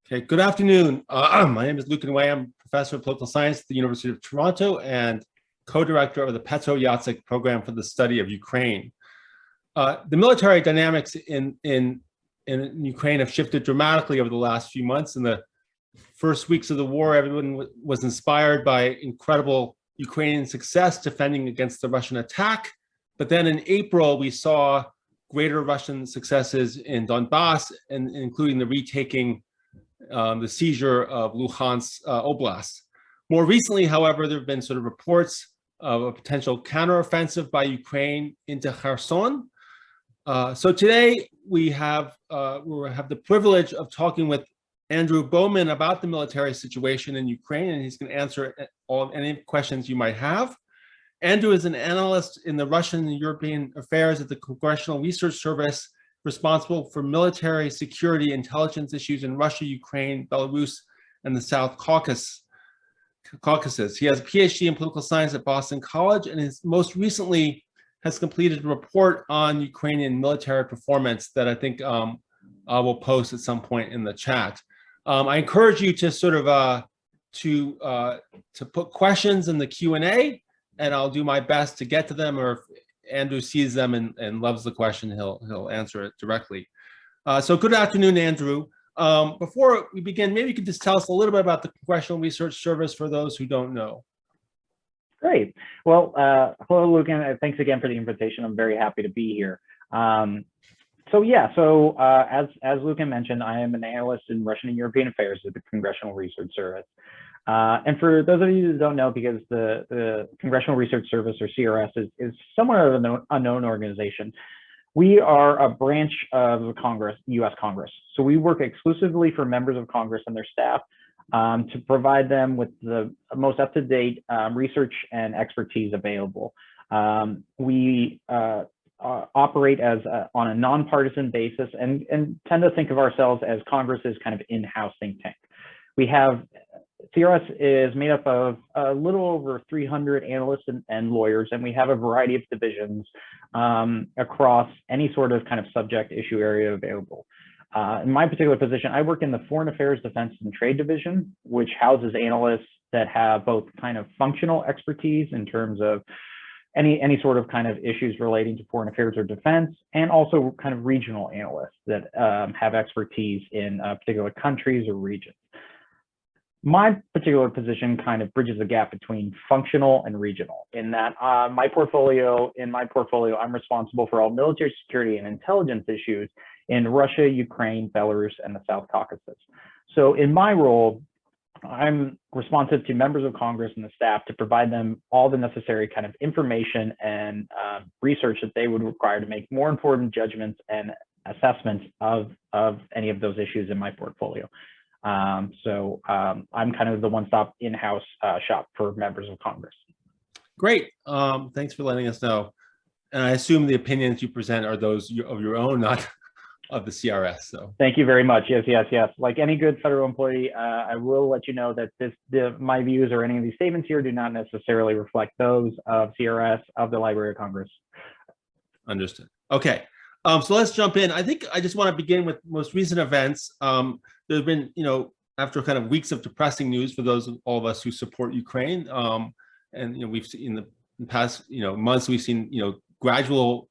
Okay, good afternoon. My name is Lucan. I'm professor of political science at the University of Toronto and co-director of the Petro Jacyk program for the study of Ukraine. The military dynamics in Ukraine have shifted dramatically over the last few months. In the first weeks of the war, everyone was inspired by incredible Ukrainian success defending against the Russian attack. But then in April, we saw greater Russian successes in Donbass, and including the retaking the seizure of Luhansk Oblast. More recently, however, there have been sort of reports of a potential counteroffensive by Ukraine into Kherson. So today we have the privilege of talking with Andrew Bowen about the military situation in Ukraine, and he's going to answer any questions you might have. Andrew is an analyst in the Russian and European affairs at the Congressional Research Service, responsible for military security intelligence issues in Russia, Ukraine, Belarus, and the South Caucasus. He has a Ph.D. in political science at Boston College, and most recently has completed a report on Ukrainian military performance that I think I will post at some point in the chat. I encourage you to sort of to put questions in the Q&A, and I'll do my best to get to them, or if Andrew sees them and loves the question, he'll answer it directly. So good afternoon, Andrew. Before we begin, maybe you could just tell us a little bit about the Congressional Research Service for those who don't know. Great. Well, hello, Lucan. Thanks again for the invitation. I'm very happy to be here. As Lucan mentioned, I am an analyst in Russian and European affairs at the Congressional Research Service. And for those of you who don't know, because the Congressional Research Service, or CERES, is somewhat of an unknown organization, we are a branch of the Congress, U.S. Congress. So we work exclusively for members of Congress and their staff to provide them with the most up-to-date research and expertise available. We operate on a nonpartisan basis and tend to think of ourselves as Congress's kind of in-house think tank. CERES is made up of a little over 300 analysts and lawyers, and we have a variety of divisions across any sort of kind of subject issue area available. In my particular position, I work in the Foreign Affairs, Defense, and Trade Division, which houses analysts that have both kind of functional expertise in terms of any sort of kind of issues relating to foreign affairs or defense, and also kind of regional analysts that have expertise in particular countries or regions. My particular position kind of bridges the gap between functional and regional, in that in my portfolio, I'm responsible for all military security and intelligence issues in Russia, Ukraine, Belarus, and the South Caucasus. So in my role, I'm responsive to members of Congress and the staff to provide them all the necessary kind of information and research that they would require to make more informed judgments and assessments of any of those issues in my portfolio. I'm kind of the one-stop in-house shop for members of Congress. Great. Thanks for letting us know. And I assume the opinions you present are those of your own, not of the CRS. So thank you very much. Yes. Like any good federal employee, I will let you know that my views or any of these statements here do not necessarily reflect those of CRS, of the Library of Congress. Understood. Okay. So let's jump in. I think I just want to begin with most recent events. There's been, after kind of weeks of depressing news for all of us who support Ukraine, and we've seen in the past, months, we've seen,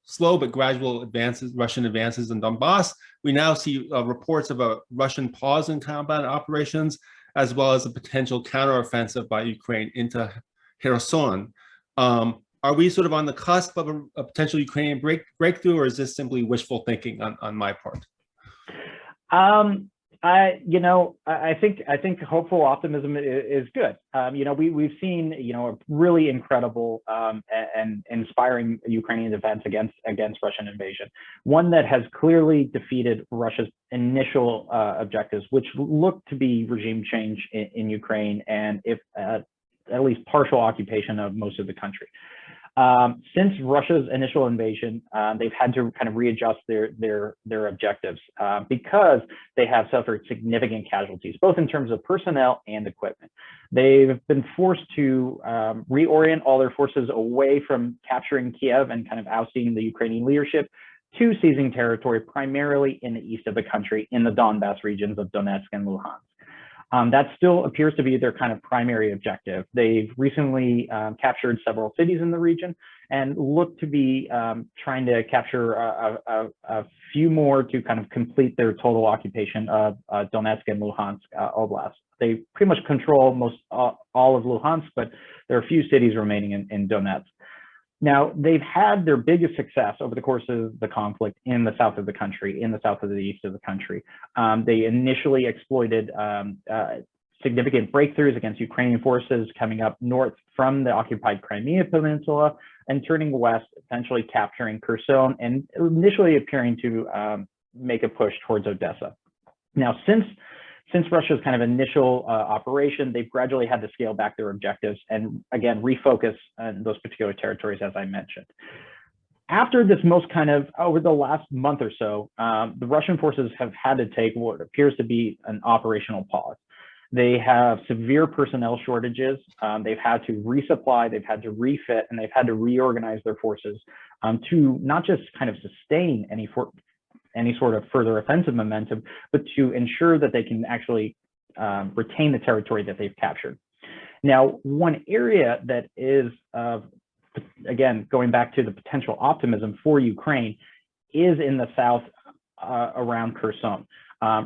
slow but gradual Russian advances in Donbass. We now see reports of a Russian pause in combat operations, as well as a potential counteroffensive by Ukraine into Kherson. Are we sort of on the cusp of a potential Ukrainian breakthrough, or is this simply wishful thinking on my part? I think hopeful optimism is good. We've seen, a really incredible and inspiring Ukrainian defense against Russian invasion, one that has clearly defeated Russia's initial objectives, which look to be regime change in Ukraine, and if at least partial occupation of most of the country. Since Russia's initial invasion, they've had to kind of readjust their objectives because they have suffered significant casualties, both in terms of personnel and equipment. They've been forced to reorient all their forces away from capturing Kiev and kind of ousting the Ukrainian leadership to seizing territory primarily in the east of the country in the Donbass regions of Donetsk and Luhansk. That still appears to be their kind of primary objective. They've recently captured several cities in the region and look to be trying to capture a few more to kind of complete their total occupation of Donetsk and Luhansk Oblast. They pretty much control all of Luhansk, but there are a few cities remaining in Donetsk. Now, they've had their biggest success over the course of the conflict in the south of the country, in the south of the east of the country. They initially exploited significant breakthroughs against Ukrainian forces coming up north from the occupied Crimea Peninsula and turning west, essentially capturing Kherson and initially appearing to make a push towards Odessa. Now, since Russia's kind of initial operation, they've gradually had to scale back their objectives and again, refocus on those particular territories, as I mentioned. After this over the last month or so, the Russian forces have had to take what appears to be an operational pause. They have severe personnel shortages. They've had to resupply, they've had to refit, and they've had to reorganize their forces to not just kind of sustain any sort of further offensive momentum, but to ensure that they can actually retain the territory that they've captured. Now, one area that is, again, going back to the potential optimism for Ukraine is in the south around Kherson.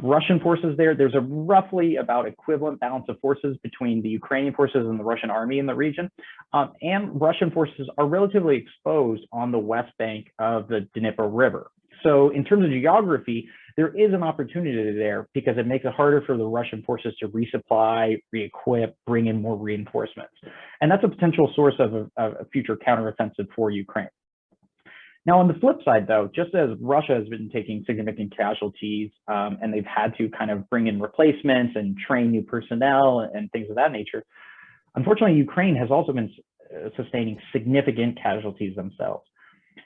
Russian forces there's a roughly about equivalent balance of forces between the Ukrainian forces and the Russian army in the region. And Russian forces are relatively exposed on the west bank of the Dnieper River. So in terms of geography, there is an opportunity there because it makes it harder for the Russian forces to resupply, re-equip, bring in more reinforcements. And that's a potential source of a future counteroffensive for Ukraine. Now, on the flip side, though, just as Russia has been taking significant casualties and they've had to kind of bring in replacements and train new personnel and things of that nature, unfortunately, Ukraine has also been sustaining significant casualties themselves.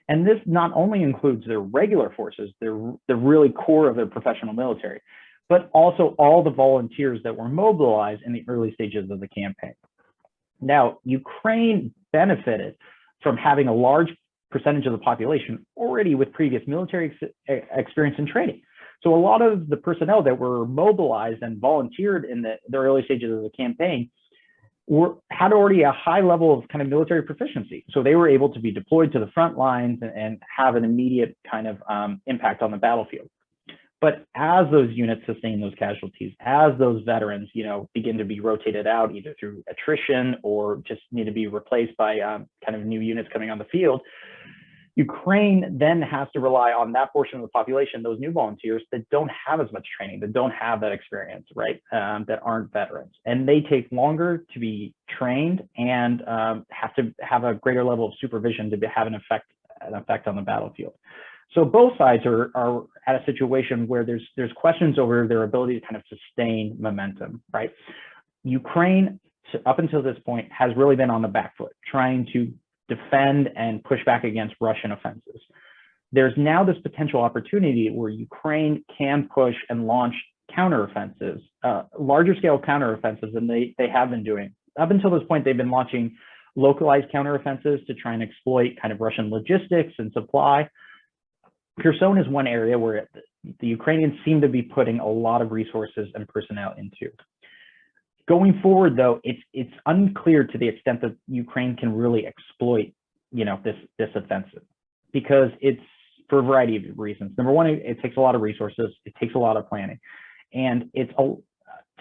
And this not only includes their regular forces, the really core of their professional military, but also all the volunteers that were mobilized in the early stages of the campaign. Now, Ukraine benefited from having a large percentage of the population already with previous military experience and training. So a lot of the personnel that were mobilized and volunteered in the early stages of the campaign had already a high level of kind of military proficiency. So they were able to be deployed to the front lines and have an immediate kind of impact on the battlefield. But as those units sustain those casualties, as those veterans, begin to be rotated out either through attrition or just need to be replaced by kind of new units coming on the field, Ukraine then has to rely on that portion of the population, those new volunteers that don't have as much training, that don't have that experience, right? That aren't veterans. And they take longer to be trained and have to have a greater level of supervision to have an effect on the battlefield. So both sides are at a situation where there's questions over their ability to kind of sustain momentum, right? Ukraine, up until this point, has really been on the back foot, trying to defend and push back against Russian offenses. There's now this potential opportunity where Ukraine can push and launch counteroffensives, larger scale counteroffensives than they have been doing. Up until this point, they've been launching localized counteroffensives to try and exploit kind of Russian logistics and supply. Kherson is one area where the Ukrainians seem to be putting a lot of resources and personnel into. Going forward, though, it's unclear to the extent that Ukraine can really exploit, this offensive, because it's for a variety of reasons. Number one, it takes a lot of resources, it takes a lot of planning, and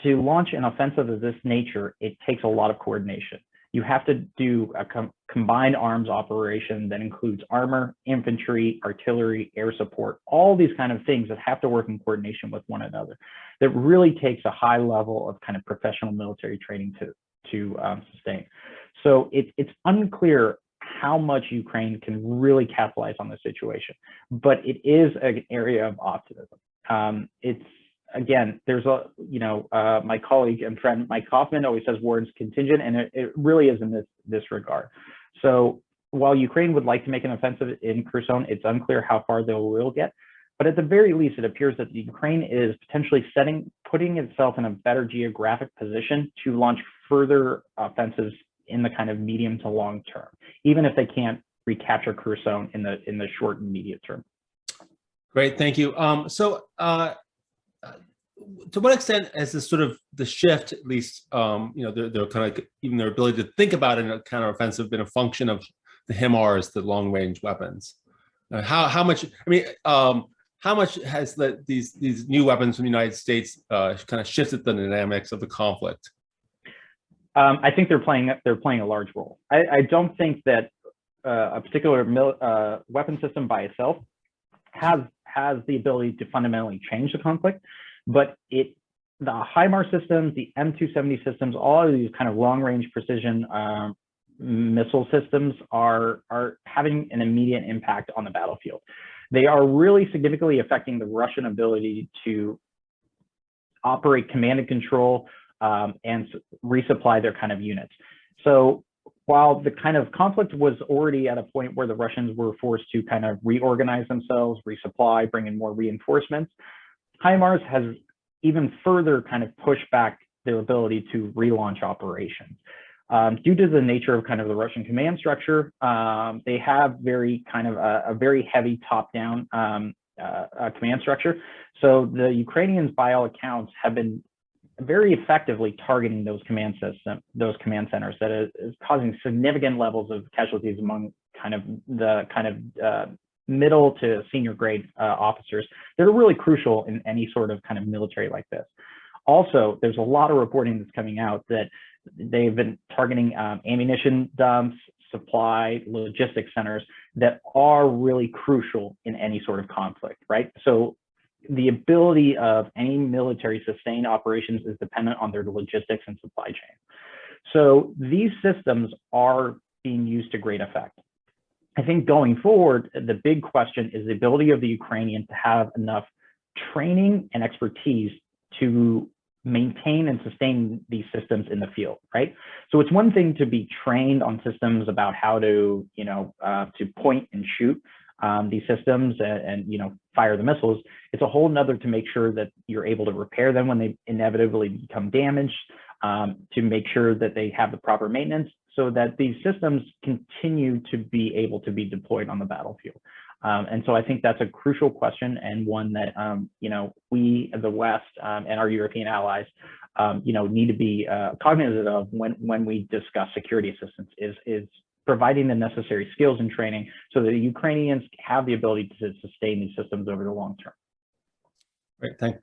to launch an offensive of this nature, it takes a lot of coordination. You have to do a combined arms operation that includes armor, infantry, artillery, air support, all these kind of things that have to work in coordination with one another. That really takes a high level of kind of professional military training to sustain. So it's unclear how much Ukraine can really capitalize on this situation, but it is an area of optimism. Again, there's my colleague and friend Mike Hoffman always says war is contingent, and it really is in this regard. So while Ukraine would like to make an offensive in Kherson, it's unclear how far they will get. But at the very least, it appears that Ukraine is potentially putting itself in a better geographic position to launch further offensives in the kind of medium to long term, even if they can't recapture Kherson in the short and immediate term. Great, thank you. To what extent has this sort of the shift, at least, they're kind of even their ability to think about it in a counteroffensive been a function of the HIMARS, the long-range weapons? How much? I mean, how much has these new weapons from the United States kind of shifted the dynamics of the conflict? I think they're playing a large role. I don't think that a particular weapon system by itself has the ability to fundamentally change the conflict, but the HIMARS systems, the M270 systems, all of these kind of long-range precision missile systems are having an immediate impact on the battlefield. They are really significantly affecting the Russian ability to operate command and control and resupply their kind of units. So while the kind of conflict was already at a point where the Russians were forced to kind of reorganize themselves, resupply, bring in more reinforcements, HIMARS has even further kind of pushed back their ability to relaunch operations. Due to the nature of kind of the Russian command structure, they have very kind of a very heavy top-down command structure. So the Ukrainians, by all accounts, have been very effectively targeting those command centers that is causing significant levels of casualties among the middle to senior grade officers that are really crucial in any sort of kind of military like this. Also, there's a lot of reporting that's coming out that they've been targeting ammunition dumps, supply, logistics centers that are really crucial in any sort of conflict, right? So the ability of any military sustained operations is dependent on their logistics and supply chain. So these systems are being used to great effect. I think going forward, the big question is the ability of the Ukrainians to have enough training and expertise to maintain and sustain these systems in the field, right? So it's one thing to be trained on systems about how to, to point and shoot these systems and fire the missiles. It's a whole nother to make sure that you're able to repair them when they inevitably become damaged, to make sure that they have the proper maintenance so that these systems continue to be able to be deployed on the battlefield. And so I think that's a crucial question, and one that we, the West, and our European allies, need to be cognizant of when we discuss security assistance. Is providing the necessary skills and training so that the Ukrainians have the ability to sustain these systems over the long term. Great, thanks.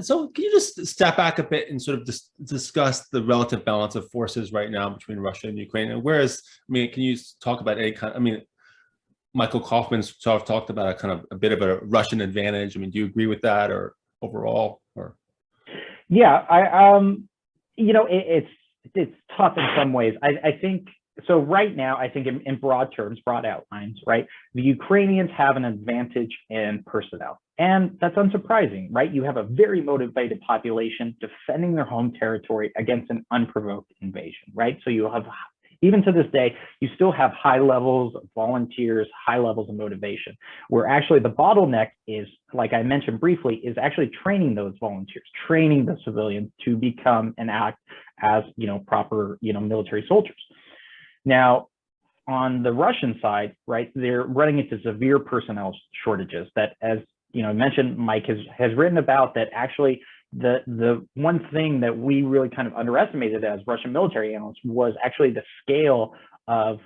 So can you just step back a bit and sort of discuss the relative balance of forces right now between Russia and Ukraine? And can you talk about any kind, Michael Kaufman's sort of talked about a bit of a Russian advantage. Do you agree with that, or overall, or? Yeah, it's tough in some ways. I think so. Right now, I think in broad terms, broad outlines, right? The Ukrainians have an advantage in personnel, and that's unsurprising, right? You have a very motivated population defending their home territory against an unprovoked invasion, right? So you have, even to this day, you still have high levels of volunteers, high levels of motivation, where actually the bottleneck is, like I mentioned briefly, is actually training those volunteers, training the civilians to become and act as, proper, military soldiers. Now, on the Russian side, right, they're running into severe personnel shortages that, as mentioned, Mike has written about, that actually the one thing that we really kind of underestimated as Russian military analysts was actually the scale of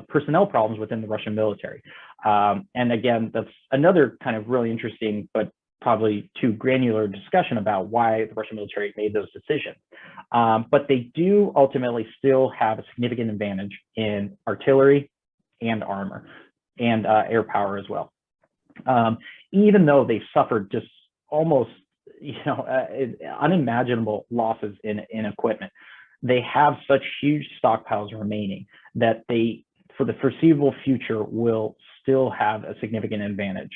personnel problems within the Russian military. And again, that's another kind of really interesting, but probably too granular discussion about why the Russian military made those decisions. But they do ultimately still have a significant advantage in artillery and armor and air power as well. Even though they've suffered just almost unimaginable losses in equipment, they have such huge stockpiles remaining that they, for the foreseeable future, will still have a significant advantage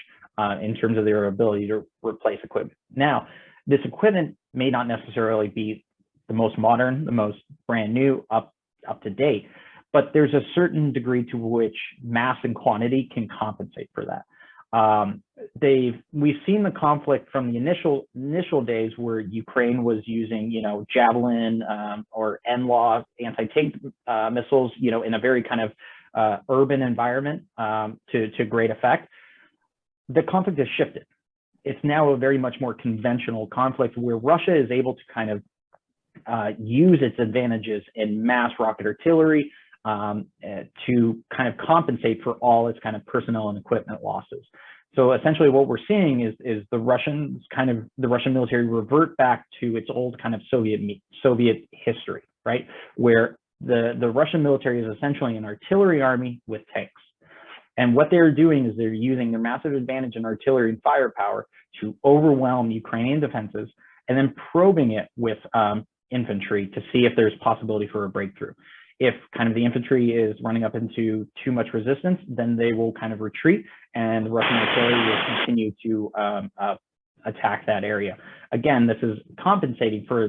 in terms of their ability to replace equipment. Now, this equipment may not necessarily be the most modern, the most brand new, up to date, but there's a certain degree to which mass and quantity can compensate for that. We've seen the conflict from the initial days where Ukraine was using, Javelin or NLAW anti-tank missiles, in a very kind of urban environment to great effect. the conflict has shifted. It's now a very much more conventional conflict where Russia is able to kind of use its advantages in mass rocket artillery to kind of compensate for all its kind of personnel and equipment losses. So essentially what we're seeing is the Russian military revert back to its old kind of Soviet history, right? Where the Russian military is essentially an artillery army with tanks. And what they're doing is they're using their massive advantage in artillery and firepower to overwhelm Ukrainian defenses and then probing it with infantry to see if there's possibility for a breakthrough. If kind of the infantry is running up into too much resistance, then they will kind of retreat and the Russian artillery will continue to attack that area. Again, this is compensating for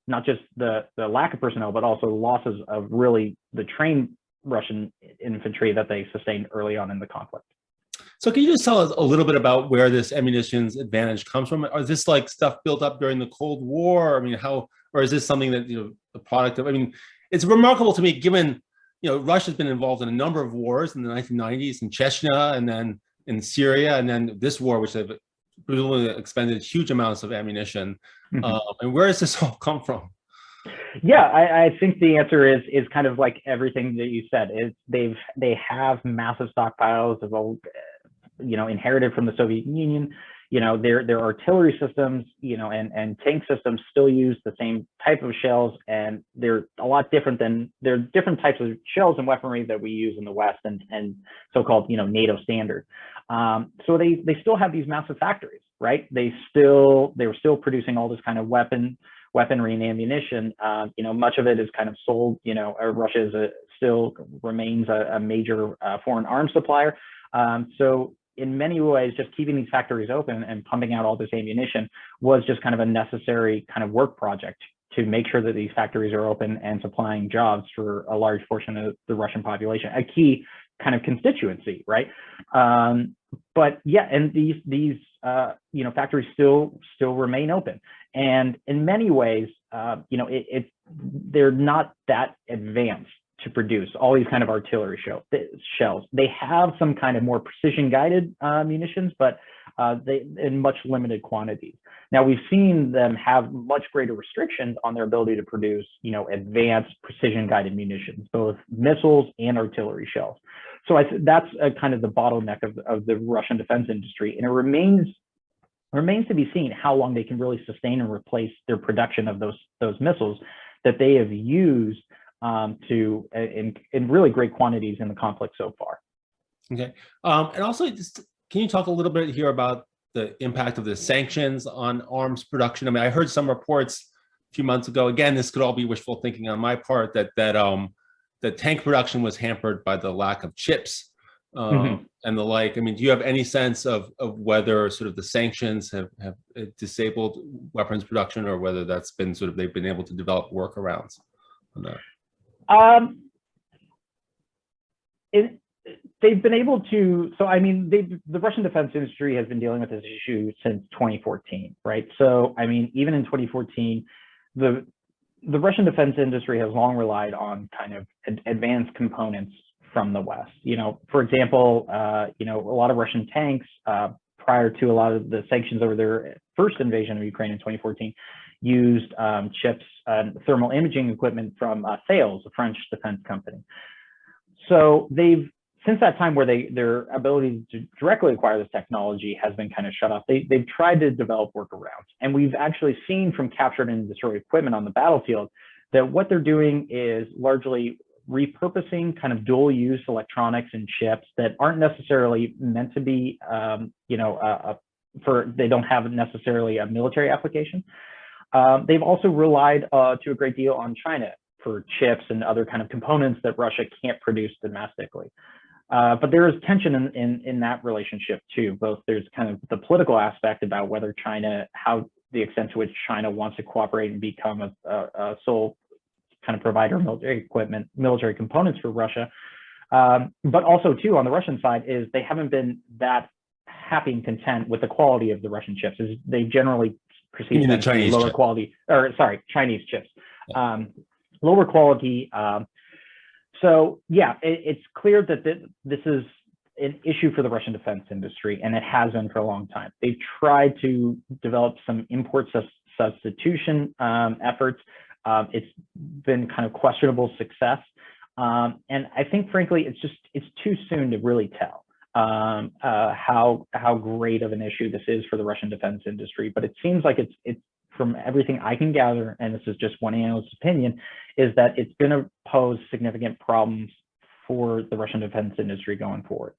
not just the lack of personnel, but also losses of really the trained Russian infantry that they sustained early on in the conflict. So can you just tell us a little bit about where this ammunition's advantage comes from? Is this like stuff built up during the Cold War? I mean, or is this something that, the product of, I mean, it's remarkable to me given, Russia's been involved in a number of wars in the 1990s in Chechnya and then in Syria and then this war, which they've presumably expended huge amounts of ammunition. And where does this all come from? Yeah, I think the answer is kind of like everything that you said. They have massive stockpiles of old, inherited from the Soviet Union. Their artillery systems, and tank systems still use the same type of shells, and they're a lot different they're different types of shells and weaponry that we use in the West and so-called, NATO standard. So they still have these massive factories, right? They were still producing all this kind of weaponry and ammunition. Much of it is kind of sold, Russia still remains a major foreign arms supplier. So in many ways, just keeping these factories open and pumping out all this ammunition was just kind of a necessary kind of work project to make sure that these factories are open and supplying jobs for a large portion of the Russian population, a key kind of constituency, right? But yeah, and these factories still remain open, and in many ways, they're not that advanced to produce all these kind of artillery shells. They have some kind of more precision guided munitions, but they in much limited quantities. Now we've seen them have much greater restrictions on their ability to produce, advanced precision guided munitions, both missiles and artillery shells. So that's kind of the bottleneck of the Russian defense industry, and it remains to be seen how long they can really sustain and replace their production of those missiles that they have used in really great quantities in the conflict so far. Okay, and also can you talk a little bit here about the impact of the sanctions on arms production? I mean, I heard some reports a few months ago. Again, this could all be wishful thinking on my part that tank production was hampered by the lack of chips and the like. I mean, do you have any sense of whether sort of the sanctions have disabled weapons production, or whether that's been sort of they've been able to develop workarounds on that? They've been able to, so I mean, the Russian defense industry has been dealing with this issue since 2014, right? So, I mean, even in 2014, the Russian defense industry has long relied on kind of advanced components from the West. For example, a lot of Russian tanks prior to a lot of the sanctions over their first invasion of Ukraine in 2014 used chips and thermal imaging equipment from CERES, a French defense company. So since that time where their ability to directly acquire this technology has been kind of shut off, they've tried to develop workarounds. And we've actually seen from captured and destroyed equipment on the battlefield that what they're doing is largely repurposing kind of dual use electronics and chips that aren't necessarily meant to be, they don't have necessarily a military application. They've also relied to a great deal on China for chips and other kind of components that Russia can't produce domestically. But there is tension in that relationship too. Both there's kind of the political aspect about whether how the extent to which China wants to cooperate and become a sole kind of provider of military components for Russia. But also too, on the Russian side, is they haven't been that happy and content with the quality of the Russian chips. They generally perceive them to be lower quality, Chinese chips, lower quality. So yeah, it's clear that this is an issue for the Russian defense industry, and it has been for a long time. They've tried to develop some import substitution efforts. It's been kind of questionable success. And I think, frankly, it's too soon to really tell how great of an issue this is for the Russian defense industry. But it seems like it's from everything I can gather, and this is just one analyst's opinion, is that it's going to pose significant problems for the Russian defense industry going forward.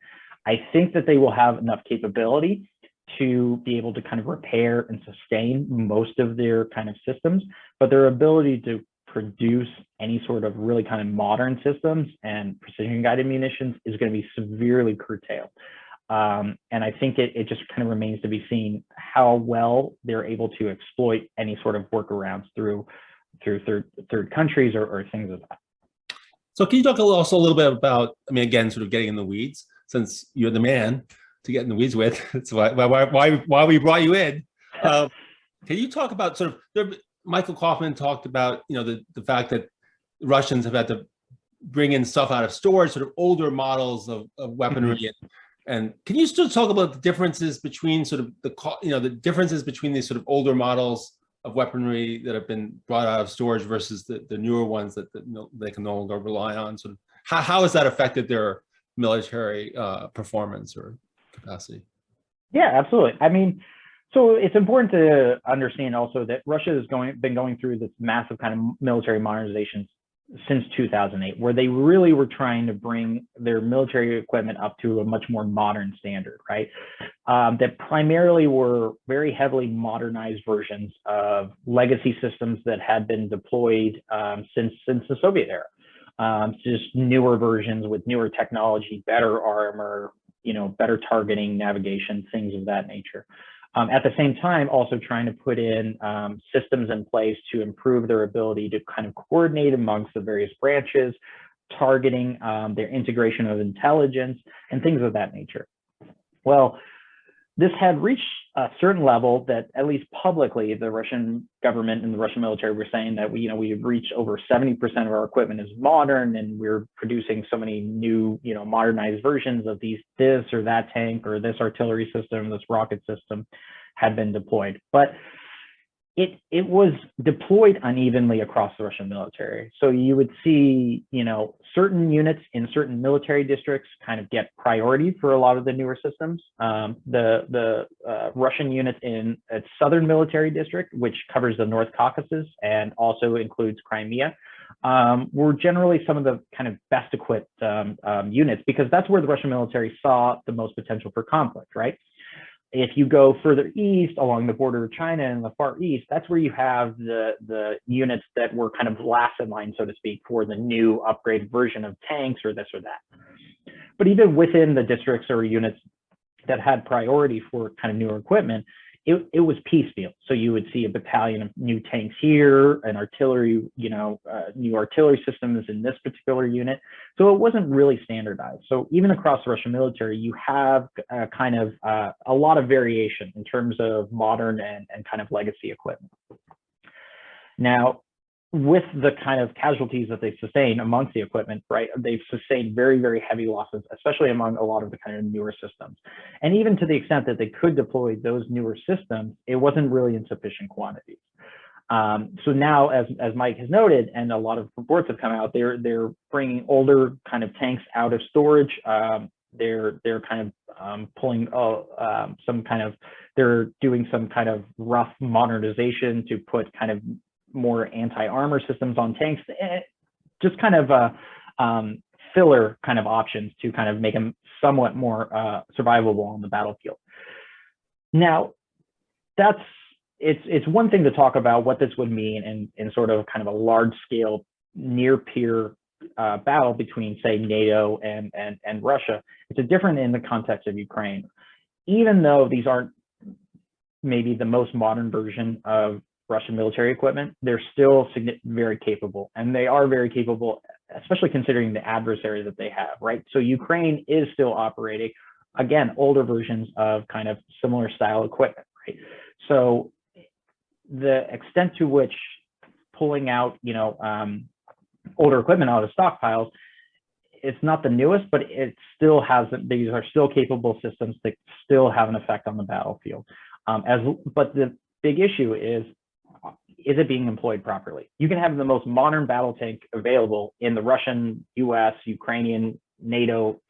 I think that they will have enough capability to be able to kind of repair and sustain most of their kind of systems, but their ability to produce any sort of really kind of modern systems and precision guided munitions is going to be severely curtailed. And I think it just kind of remains to be seen how well they're able to exploit any sort of workarounds through third countries or things of that. So can you talk also a little bit about, I mean, again, sort of getting in the weeds, since you're the man to get in the weeds with, that's why we brought you in. Can you talk about sort of, Michael Kaufman talked about, the fact that the Russians have had to bring in stuff out of storage, sort of older models of weaponry. Mm-hmm. And can you still talk about the differences between sort of the differences between these sort of older models of weaponry that have been brought out of storage versus the newer ones that they can no longer rely on? Sort of how has that affected their military performance or capacity? Yeah, absolutely. I mean, so it's important to understand also that Russia has been going through this massive kind of military modernization since 2008, where they really were trying to bring their military equipment up to a much more modern standard, right? That primarily were very heavily modernized versions of legacy systems that had been deployed since the Soviet era. Just newer versions with newer technology, better armor, better targeting, navigation, things of that nature. At the same time, also trying to put in systems in place to improve their ability to kind of coordinate amongst the various branches, targeting their integration of intelligence and things of that nature. Well, this had reached a certain level that, at least publicly, the Russian government and the Russian military were saying that we've reached over 70% of our equipment is modern, and we're producing so many new, modernized versions of this or that tank or this artillery system, this rocket system had been deployed. But it was deployed unevenly across the Russian military. So you would see, certain units in certain military districts kind of get priority for a lot of the newer systems. The Russian units in its southern military district, which covers the North Caucasus and also includes Crimea, were generally some of the kind of best equipped units, because that's where the Russian military saw the most potential for conflict, right? If you go further east along the border of China and the Far East, that's where you have the units that were kind of last in line, so to speak, for the new upgraded version of tanks or this or that. But even within the districts or units that had priority for kind of newer equipment, it was piecemeal. So you would see a battalion of new tanks here, an artillery, new artillery systems in this particular unit. So it wasn't really standardized. So even across the Russian military, you have kind of a lot of variation in terms of modern and kind of legacy equipment. Now, with the kind of casualties that they've sustained amongst the equipment, right, they've sustained very, very heavy losses, especially among a lot of the kind of newer systems. And even to the extent that they could deploy those newer systems, it wasn't really in sufficient quantities. So now, as Mike has noted, and a lot of reports have come out, they're bringing older kind of tanks out of storage. They're kind of pulling they're doing some kind of rough modernization to put kind of more anti-armor systems on tanks, just kind of filler kind of options to kind of make them somewhat more survivable on the battlefield. Now, it's one thing to talk about what this would mean in sort of kind of a large scale near peer battle between, say, NATO and Russia. It's a different in the context of Ukraine. Even though these aren't maybe the most modern version of Russian military equipment, they're still very capable, and they are very capable, especially considering the adversary that they have, right? So Ukraine is still operating, again, older versions of kind of similar style equipment, right? So the extent to which pulling out, older equipment out of stockpiles it's not the newest, but it still has, these are still capable systems that still have an effect on the battlefield. But the big issue is it being employed properly? You can have the most modern battle tank available in the Russian, US, Ukrainian, NATO,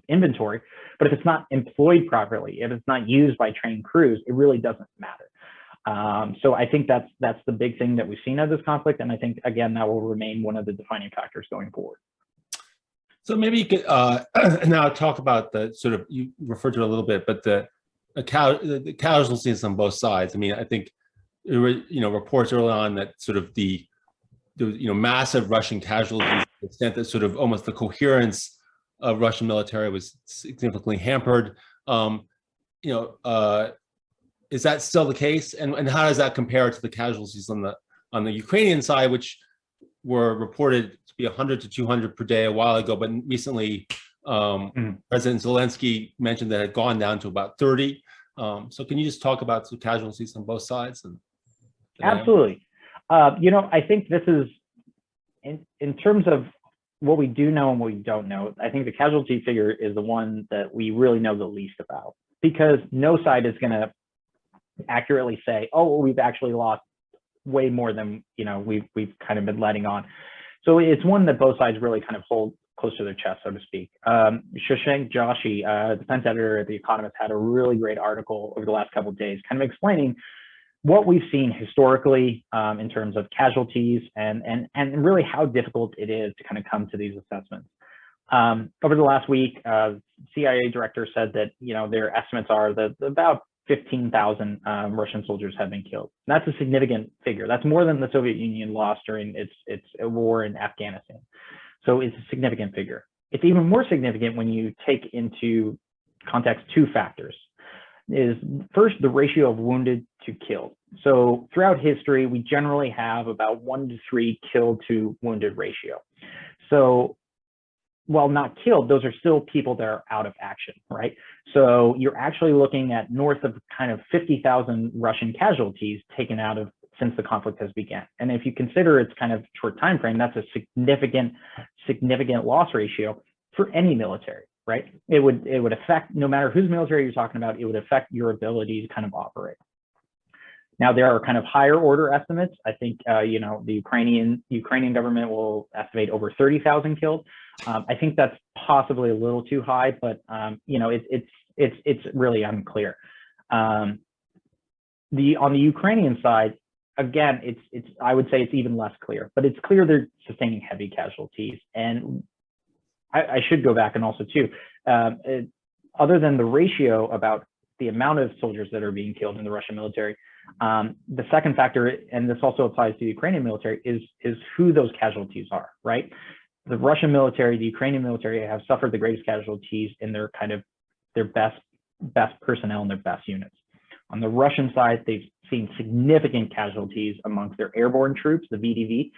inventory, but if it's not employed properly, if it's not used by trained crews, it really doesn't matter. So I think that's the big thing that we've seen of this conflict, and I think again that will remain one of the defining factors going forward. So maybe you could now talk about the sort of, you referred to it a little bit, but the casualties on both sides. I mean, I think there were reports early on that sort of the massive Russian casualties, to the extent that sort of almost the coherence of Russian military was significantly hampered. Is that still the case, and how does that compare to the casualties on the Ukrainian side, which were reported to be 100 to 200 per day a while ago, but recently President Zelensky mentioned that it had gone down to about 30. So can you just talk about some casualties on both sides? Absolutely. I think this is, in terms of what we do know and what we don't know, I think the casualty figure is the one that we really know the least about, because no side is going to accurately say, oh, well, we've actually lost way more than we've kind of been letting on. So it's one that both sides really kind of hold close to their chest, so to speak. Jacyk, defense editor at The Economist, had a really great article over the last couple of days kind of explaining what we've seen historically in terms of casualties and really how difficult it is to kind of come to these assessments. Over the last week, CIA director said that their estimates are that about 15,000 Russian soldiers have been killed. And that's a significant figure. That's more than the Soviet Union lost during its war in Afghanistan. So it's a significant figure. It's even more significant when you take into context two factors. Is first, the ratio of wounded to killed. So throughout history, we generally have about 1 to 3 killed to wounded ratio. So while not killed, those are still people that are out of action, right? So you're actually looking at north of kind of 50,000 Russian casualties taken out of since the conflict has begun. And if you consider its kind of short time frame, that's a significant loss ratio for any military, right? It would affect, no matter whose military you're talking about, it would affect your ability to kind of operate. Now, there are kind of higher order estimates. I think, the Ukrainian government will estimate over 30,000 killed. I think that's possibly a little too high, but it's really unclear. On the Ukrainian side, again, I would say it's even less clear, but it's clear they're sustaining heavy casualties. And I should go back and also too, other than the ratio about the amount of soldiers that are being killed in the Russian military, the second factor, and this also applies to the Ukrainian military, is who those casualties are, right? The Russian military, the Ukrainian military have suffered the greatest casualties in their best personnel and their best units. On the Russian side, they've seen significant casualties amongst their airborne troops, the VDV,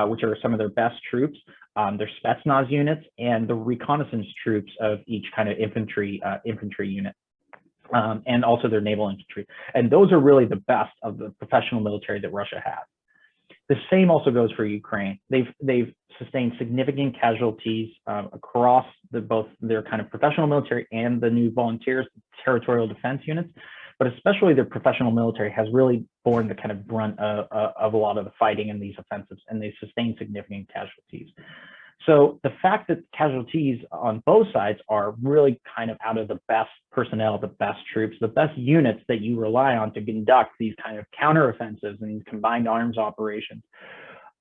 which are some of their best troops, their Spetsnaz units, and the reconnaissance troops of each kind of infantry unit, and also their naval infantry. And those are really the best of the professional military that Russia has. The same also goes for Ukraine. They've sustained significant casualties across both their kind of professional military and the new volunteers, territorial defense units, but especially their professional military has really borne the kind of brunt of a lot of the fighting in these offensives, and they've sustained significant casualties. So the fact that casualties on both sides are really kind of out of the best personnel, the best troops, the best units that you rely on to conduct these kind of counteroffensives and these combined arms operations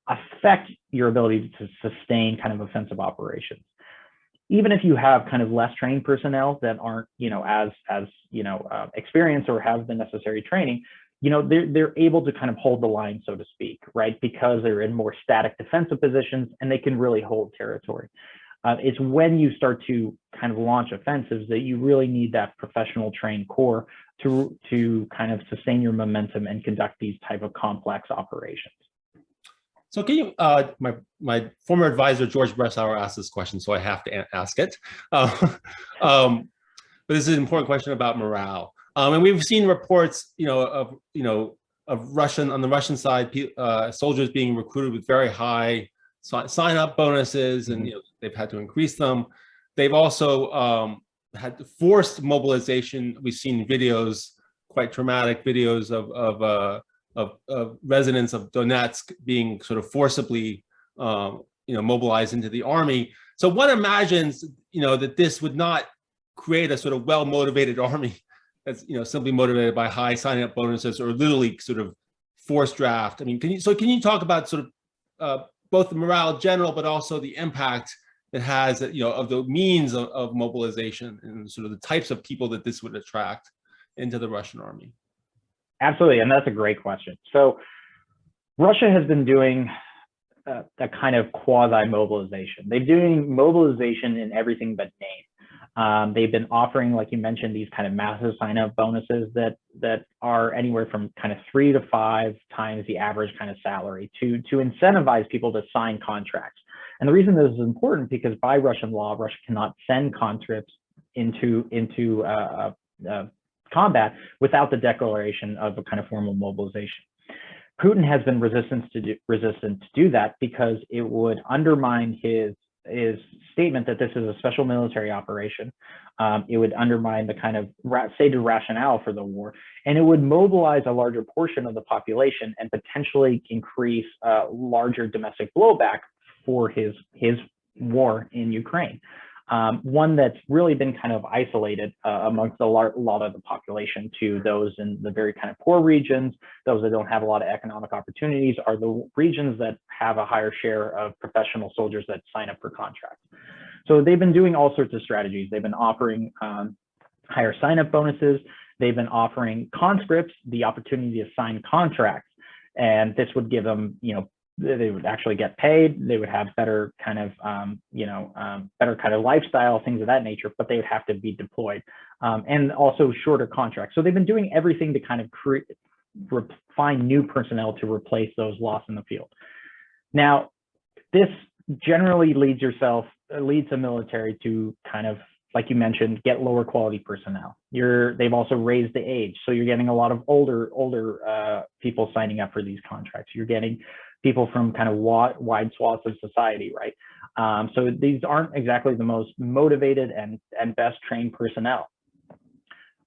affect your ability to sustain kind of offensive operations. Even if you have kind of less trained personnel that aren't, as experienced or have the necessary training, they're able to kind of hold the line, so to speak, right? Because they're in more static defensive positions and they can really hold territory. It's when you start to kind of launch offensives that you really need that professional trained corps to kind of sustain your momentum and conduct these type of complex operations. So can you, my former advisor, George Bressauer, asked this question, so I have to ask it. But this is an important question about morale. And we've seen reports, of on the Russian side, soldiers being recruited with very high sign-up bonuses, and they've had to increase them. They've also had forced mobilization. We've seen videos, quite traumatic videos of residents of Donetsk being sort of forcibly mobilized into the army. So one imagines that this would not create a sort of well-motivated army that's simply motivated by high sign-up bonuses or literally sort of forced draft. I mean, can you talk about sort of both the morale in general, but also the impact it has, of the means of mobilization and sort of the types of people that this would attract into the Russian army? Absolutely, and that's a great question. So Russia has been doing a kind of quasi-mobilization. They're doing mobilization in everything but name. They've been offering, like you mentioned, these kind of massive sign-up bonuses that are anywhere from kind of 3 to 5 times the average kind of salary to incentivize people to sign contracts. And the reason this is important, because by Russian law, Russia cannot send conscripts into combat without the declaration of a kind of formal mobilization. Putin has been resistant to do that because it would undermine his statement that this is a special military operation. It would undermine the kind of stated rationale for the war, and it would mobilize a larger portion of the population and potentially increase larger domestic blowback for his war in Ukraine. One that's really been kind of isolated amongst a lot of the population to those in the very kind of poor regions. Those that don't have a lot of economic opportunities are the regions that have a higher share of professional soldiers that sign up for contracts. So they've been doing all sorts of strategies. They've been offering higher sign-up bonuses. They've been offering conscripts the opportunity to sign contracts, and this would give them, they would actually get paid. They would have better kind of, better kind of lifestyle, things of that nature, but they would have to be deployed, and also shorter contracts. So they've been doing everything to kind of find new personnel to replace those lost in the field. Now, this generally leads the military to kind of, like you mentioned, get lower quality personnel. They've also raised the age, so you're getting a lot of older people signing up for these contracts. You're getting people from kind of wide swaths of society, right? So these aren't exactly the most motivated and best trained personnel.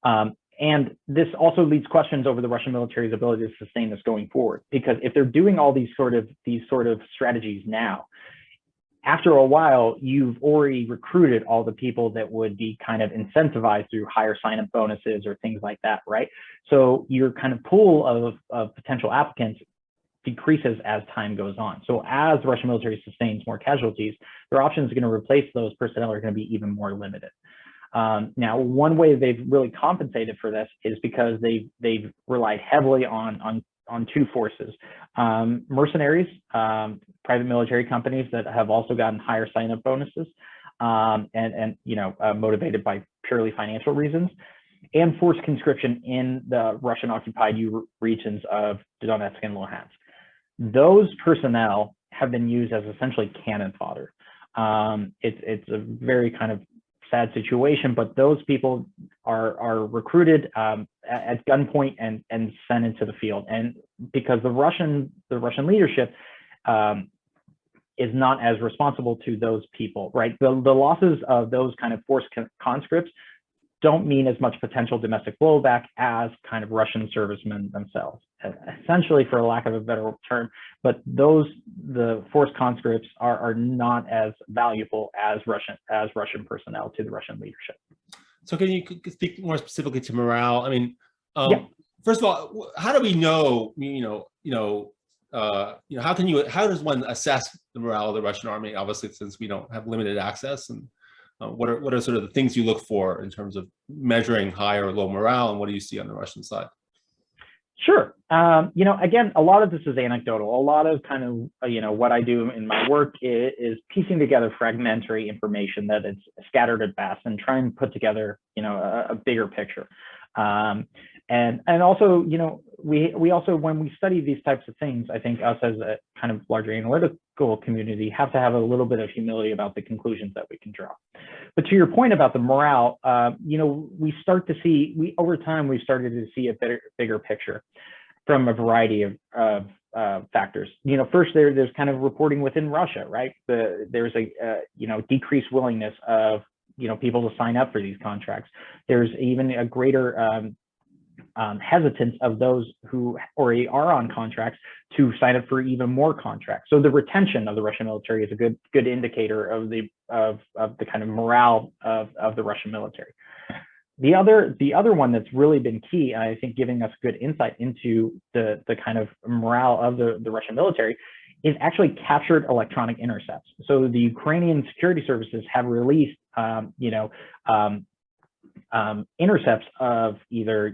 And this also leads questions over the Russian military's ability to sustain this going forward, because if they're doing all these sort of strategies now, after a while, you've already recruited all the people that would be kind of incentivized through higher sign-up bonuses or things like that, right? So your kind of pool of potential applicants decreases as time goes on. So as the Russian military sustains more casualties, their options going to replace those personnel are going to be even more limited. Now, one way they've really compensated for this is because they've relied heavily on two forces: mercenaries, private military companies that have also gotten higher sign-up bonuses, and motivated by purely financial reasons, and forced conscription in the Russian-occupied regions of Donetsk and Luhansk. Those personnel have been used as essentially cannon fodder. It's a very kind of sad situation, but those people are recruited at gunpoint and sent into the field. And because the Russian leadership is not as responsible to those people, right? The losses of those kind of forced conscripts don't mean as much potential domestic blowback as kind of Russian servicemen themselves, essentially, for lack of a better term. But the forced conscripts are not as valuable as Russian personnel to the Russian leadership. So can you speak more specifically to morale? I mean, yeah. First of all, how do we know? How does one assess the morale of the Russian army? Obviously, since we don't have limited access, and what are sort of the things you look for in terms of measuring high or low morale, and what do you see on the Russian side? Sure. Again, a lot of this is anecdotal. A lot of kind of, what I do in my work is piecing together fragmentary information that is scattered at best and try and put together, a bigger picture. And also, we also, when we study these types of things, I think us as a kind of larger analytical community have to have a little bit of humility about the conclusions that we can draw. But to your point about the morale, we start to see, over time, we've started to see a bigger picture from a variety of factors. First there's kind of reporting within Russia, right? There's a decreased willingness of people to sign up for these contracts. There's even a greater hesitance of those who already are on contracts to sign up for even more contracts. So the retention of the Russian military is a good indicator of the kind of morale of the Russian military. The other one that's really been key, and I think giving us good insight into the kind of morale of the Russian military, is actually captured electronic intercepts. So the Ukrainian security services have released intercepts of either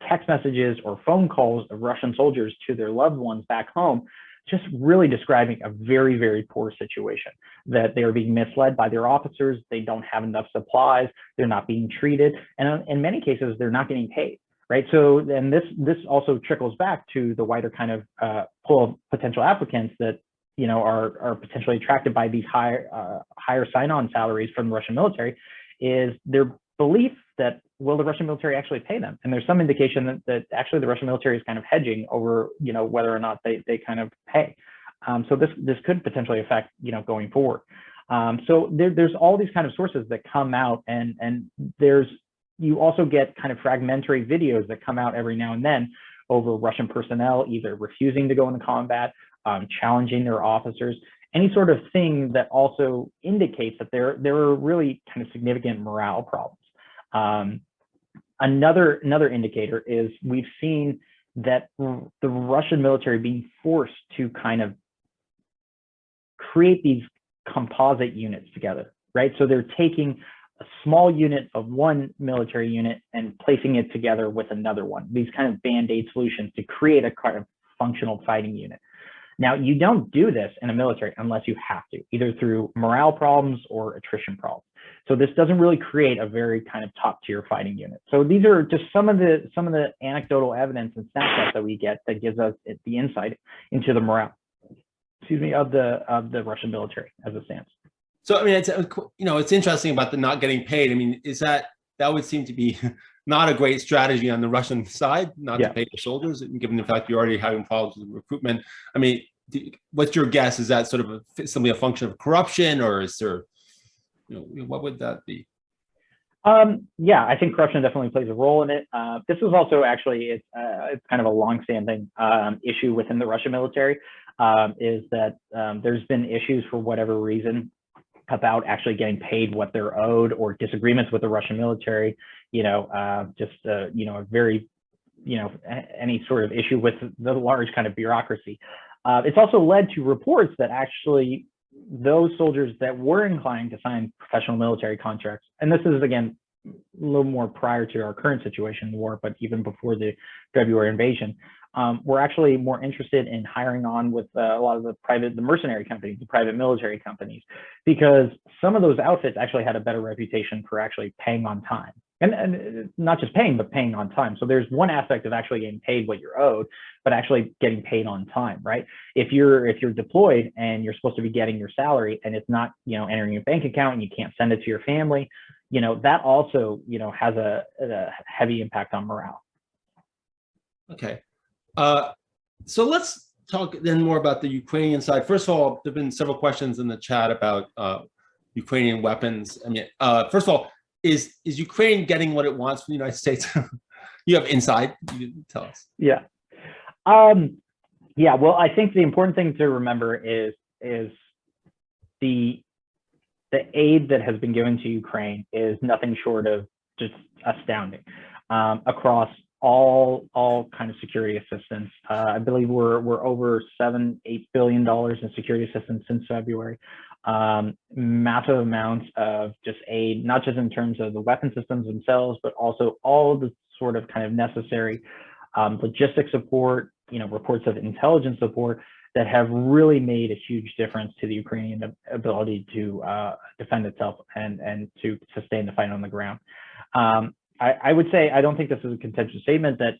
text messages or phone calls of Russian soldiers to their loved ones back home, just really describing a very, very poor situation, that they are being misled by their officers. They don't have enough supplies. They're not being treated. And in many cases, they're not getting paid, right? So then this also trickles back to the wider kind of pool of potential applicants that are potentially attracted by these higher sign-on salaries from the Russian military, is their belief that, will the Russian military actually pay them? And there's some indication that actually the Russian military is kind of hedging over, whether or not they kind of pay. So this could potentially affect, going forward. So there's all these kind of sources that come out, and you also get kind of fragmentary videos that come out every now and then over Russian personnel either refusing to go into combat, challenging their officers, any sort of thing that also indicates that there are really kind of significant morale problems. Another indicator is we've seen that the Russian military being forced to kind of create these composite units together, right? So they're taking a small unit of one military unit and placing it together with another one, these kind of band-aid solutions to create a kind of functional fighting unit. Now, you don't do this in a military unless you have to, either through morale problems or attrition problems. So this doesn't really create a very kind of top-tier fighting unit. So these are just some of the anecdotal evidence and snapshots that we get that gives us the insight into the morale, of the Russian military as it stands. So I mean, it's interesting about the not getting paid. I mean, that would seem to be not a great strategy on the Russian side, not to pay the soldiers, given the fact you're already having problems with recruitment. I mean, what's your guess? Is that sort of simply a function of corruption, or is there, what would that be? Yeah, I think corruption definitely plays a role in it. This is also actually, it's kind of a longstanding issue within the Russian military, is that there's been issues for whatever reason about actually getting paid what they're owed, or disagreements with the Russian military, a very, any sort of issue with the large kind of bureaucracy. It's also led to reports that actually those soldiers that were inclined to sign professional military contracts, and this is again a little more prior to our current situation in the war, but even before the February invasion, were actually more interested in hiring on with a lot of the mercenary companies, the private military companies, because some of those outfits actually had a better reputation for actually paying on time. And not just paying, but paying on time. So there's one aspect of actually getting paid what you're owed, but actually getting paid on time, right? If you're deployed and you're supposed to be getting your salary and it's not, entering your bank account and you can't send it to your family, that also, has a heavy impact on morale. Okay. So let's talk then more about the Ukrainian side. First of all, there've been several questions in the chat about Ukrainian weapons. I mean, first of all, is Ukraine getting what it wants from the United States? You have insight. You can tell us. Yeah. Yeah. Well, I think the important thing to remember is the aid that has been given to Ukraine is nothing short of just astounding across all kind of security assistance. I believe we're over $7-8 billion in security assistance since February. Massive amounts of just aid, not just in terms of the weapon systems themselves, but also all the sort of kind of necessary logistic support, reports of intelligence support that have really made a huge difference to the Ukrainian ability to defend itself and to sustain the fight on the ground. I would say I don't think this is a contentious statement that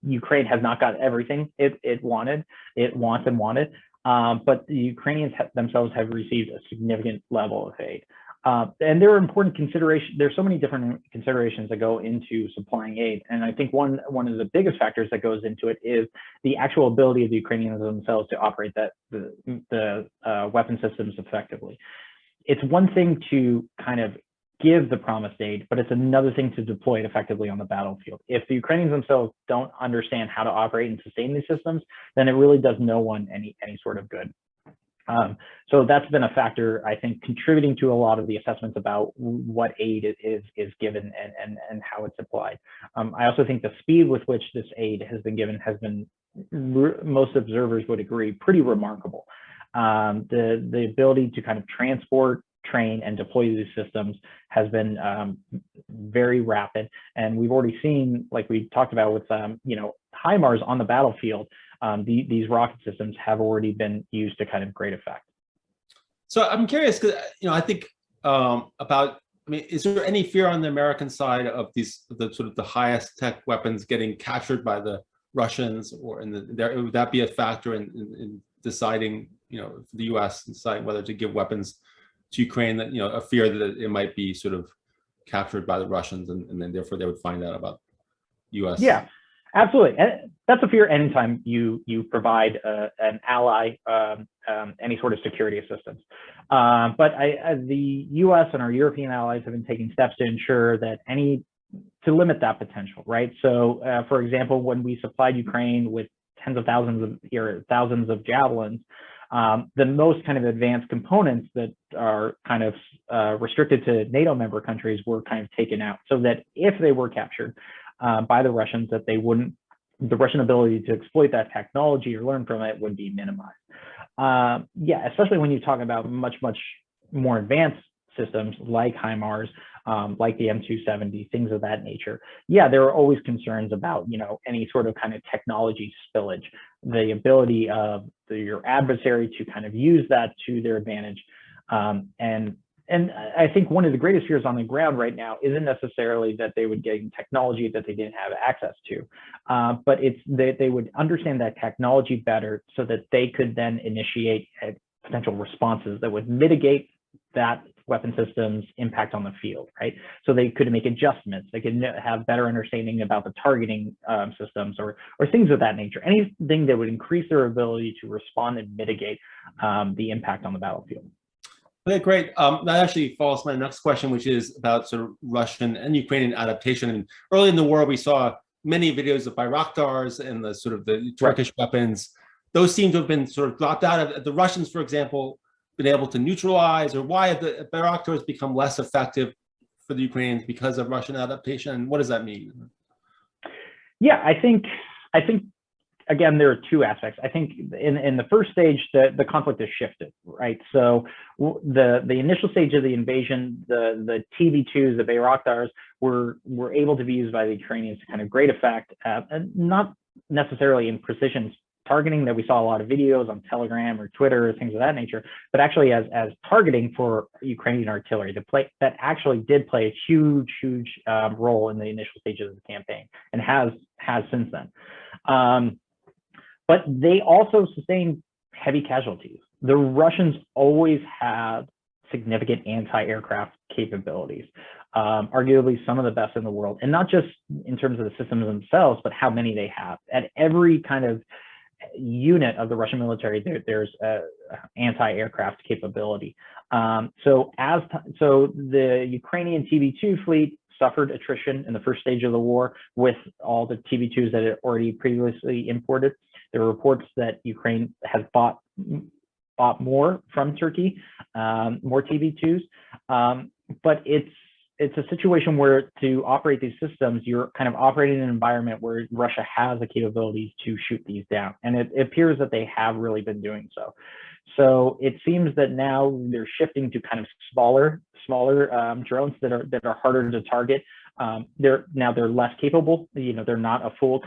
Ukraine has not got everything it wants and wanted, but the Ukrainians themselves have received a significant level of aid. And there are important considerations. There's so many different considerations that go into supplying aid. And I think one of the biggest factors that goes into it is the actual ability of the Ukrainians themselves to operate the weapon systems effectively. It's one thing to kind of give the promised aid, but it's another thing to deploy it effectively on the battlefield. If the Ukrainians themselves don't understand how to operate and sustain these systems, then it really does no one any sort of good. So that's been a factor, I think, contributing to a lot of the assessments about what aid is given and how it's applied. I also think the speed with which this aid has been given has been, most observers would agree, pretty remarkable. The ability to kind of transport, train, and deploy these systems has been very rapid. And we've already seen, like we talked about with, HIMARS on the battlefield, these rocket systems have already been used to kind of great effect. So I'm curious, because I think is there any fear on the American side of the sort of the highest tech weapons getting captured by the Russians, or would that be a factor in deciding, for the U.S. deciding whether to give weapons to Ukraine, that a fear that it might be sort of captured by the Russians, and then therefore they would find out about U.S. Yeah. Absolutely, and that's a fear anytime you provide an ally any sort of security assistance. But the U.S. and our European allies have been taking steps to ensure that to limit that potential, right? So, for example, when we supplied Ukraine with tens of thousands of javelins, the most kind of advanced components that are kind of restricted to NATO member countries were kind of taken out, so that if they were captured by the Russians, that the Russian ability to exploit that technology or learn from it would be minimized. Yeah, especially when you talk about much more advanced systems like HIMARS, like the M270, things of that nature. Yeah, there are always concerns about any sort of kind of technology spillage, the ability of your adversary to kind of use that to their advantage, and I think one of the greatest fears on the ground right now isn't necessarily that they would gain technology that they didn't have access to, but it's that they would understand that technology better so that they could then initiate potential responses that would mitigate that weapon system's impact on the field, right? So they could make adjustments, they could have better understanding about the targeting systems or things of that nature, anything that would increase their ability to respond and mitigate the impact on the battlefield. Okay, great. That actually follows my next question, which is about sort of Russian and Ukrainian adaptation. And early in the war, we saw many videos of Bayraktars and the Turkish weapons. Those seem to have been sort of dropped out of the Russians, for example, been able to neutralize, or why have the Bayraktars become less effective for the Ukrainians because of Russian adaptation? And what does that mean? Yeah, I think again, there are two aspects. I think in the first stage, the conflict has shifted, right? So the initial stage of the invasion, the TB2s, the Bayraktars, were able to be used by the Ukrainians to kind of great effect, and not necessarily in precision targeting that we saw a lot of videos on Telegram or Twitter or things of that nature, but actually as targeting for Ukrainian artillery that actually did play a huge role in the initial stages of the campaign, and has since then. But they also sustained heavy casualties. The Russians always have significant anti-aircraft capabilities, arguably some of the best in the world, and not just in terms of the systems themselves, but how many they have. At every kind of unit of the Russian military, there's anti-aircraft capability. So the Ukrainian TB2 fleet suffered attrition in the first stage of the war with all the TB2s that it already previously imported. There are reports that Ukraine has bought more from Turkey, more TB2s, but it's a situation where to operate these systems, you're kind of operating in an environment where Russia has the capabilities to shoot these down, and it appears that they have really been doing so. So it seems that now they're shifting to kind of smaller drones that are harder to target. They're less capable. They're not a full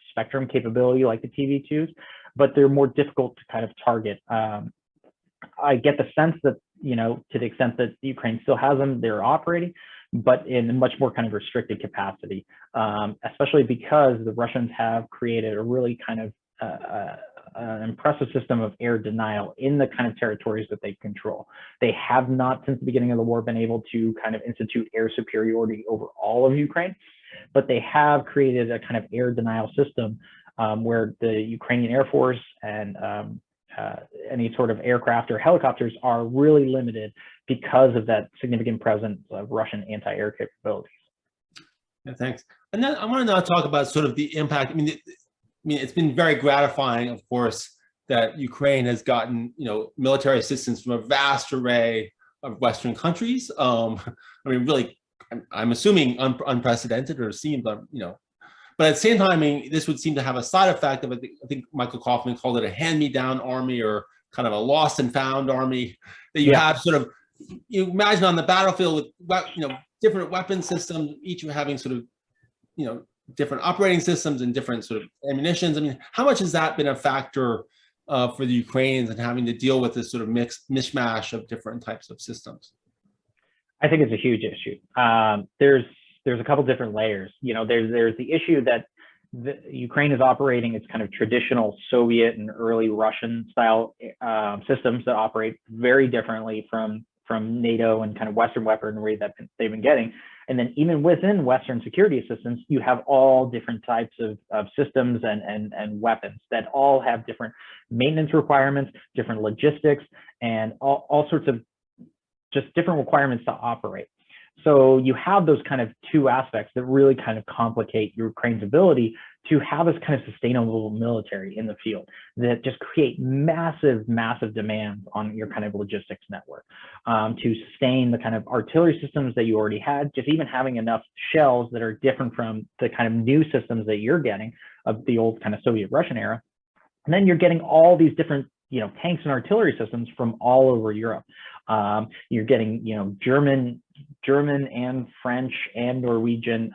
spectrum capability like the TV2s, but they're more difficult to kind of target. I get the sense that to the extent that Ukraine still has them, they're operating, but in a much more kind of restricted capacity, especially because the Russians have created a really kind of an impressive system of air denial in the kind of territories that they control. They have not, since the beginning of the war, been able to kind of institute air superiority over all of Ukraine, but they have created a kind of air denial system where the Ukrainian Air Force and any sort of aircraft or helicopters are really limited because of that significant presence of Russian anti-air capabilities. Yeah, thanks. And then I want to now talk about sort of the impact. I mean, it's been very gratifying, of course, that Ukraine has gotten, military assistance from a vast array of Western countries. I mean, really, I'm assuming unprecedented, or seemed, but at the same time, I mean, this would seem to have a side effect of, I think Michael Kaufman called it a hand-me-down army, or kind of a lost and found army, that you have sort of, you imagine on the battlefield with, different weapon systems, each having sort of, different operating systems and different sort of ammunitions. I mean, how much has that been a factor for the Ukrainians and having to deal with this sort of mishmash of different types of systems? I think it's a huge issue. There's a couple different layers. There's the issue that Ukraine is operating its kind of traditional Soviet and early Russian style systems that operate very differently from NATO and kind of Western weaponry that they've been getting. And then even within Western security assistance, you have all different types of systems and weapons that all have different maintenance requirements, different logistics, and all sorts of just different requirements to operate. So you have those kind of two aspects that really kind of complicate Ukraine's ability to have this kind of sustainable military in the field that just create massive, massive demands on your kind of logistics network to sustain the kind of artillery systems that you already had, just even having enough shells that are different from the kind of new systems that you're getting of the old kind of Soviet Russian era. And then you're getting all these different tanks and artillery systems from all over Europe. You're getting, German and French and Norwegian,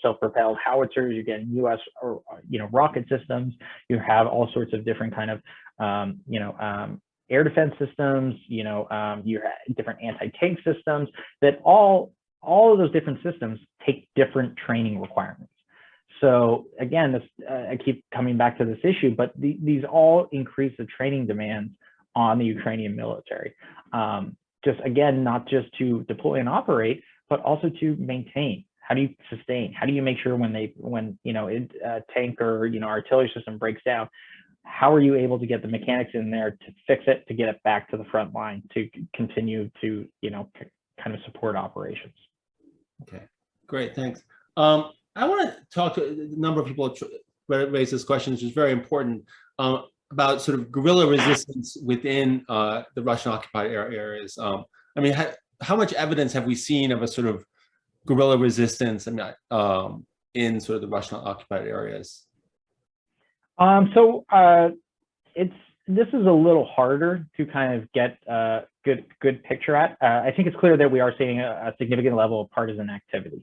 self-propelled howitzers. You're getting U.S. or rocket systems. You have all sorts of different kind of, air defense systems. You have different anti-tank systems that all of those different systems take different training requirements. So again, I keep coming back to this issue, but these all increase the training demands on the Ukrainian military. Just again, not just to deploy and operate, but also to maintain. How do you sustain? How do you make sure when a tank or artillery system breaks down, how are you able to get the mechanics in there to fix it, to get it back to the front line, to continue to kind of support operations? Okay, great, thanks. I want to talk to a number of people raise this question, which is very important, about sort of guerrilla resistance within the Russian occupied areas. I mean, how much evidence have we seen of a sort of guerrilla resistance in sort of the Russian occupied areas? This is a little harder to kind of get a good picture at. I think it's clear that we are seeing a significant level of partisan activity,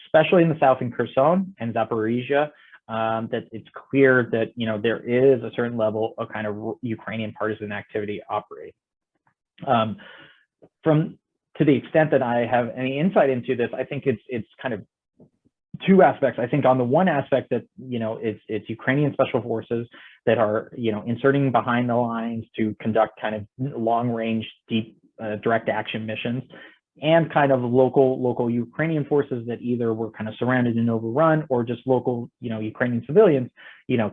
especially in the south in Kherson and Zaporizhia. That it's clear that there is a certain level of kind of Ukrainian partisan activity operating. To the extent that I have any insight into this, I think it's kind of two aspects. I think on the one aspect that it's Ukrainian special forces that are inserting behind the lines to conduct kind of long range, deep direct action missions, and kind of local Ukrainian forces that either were kind of surrounded and overrun, or just local Ukrainian civilians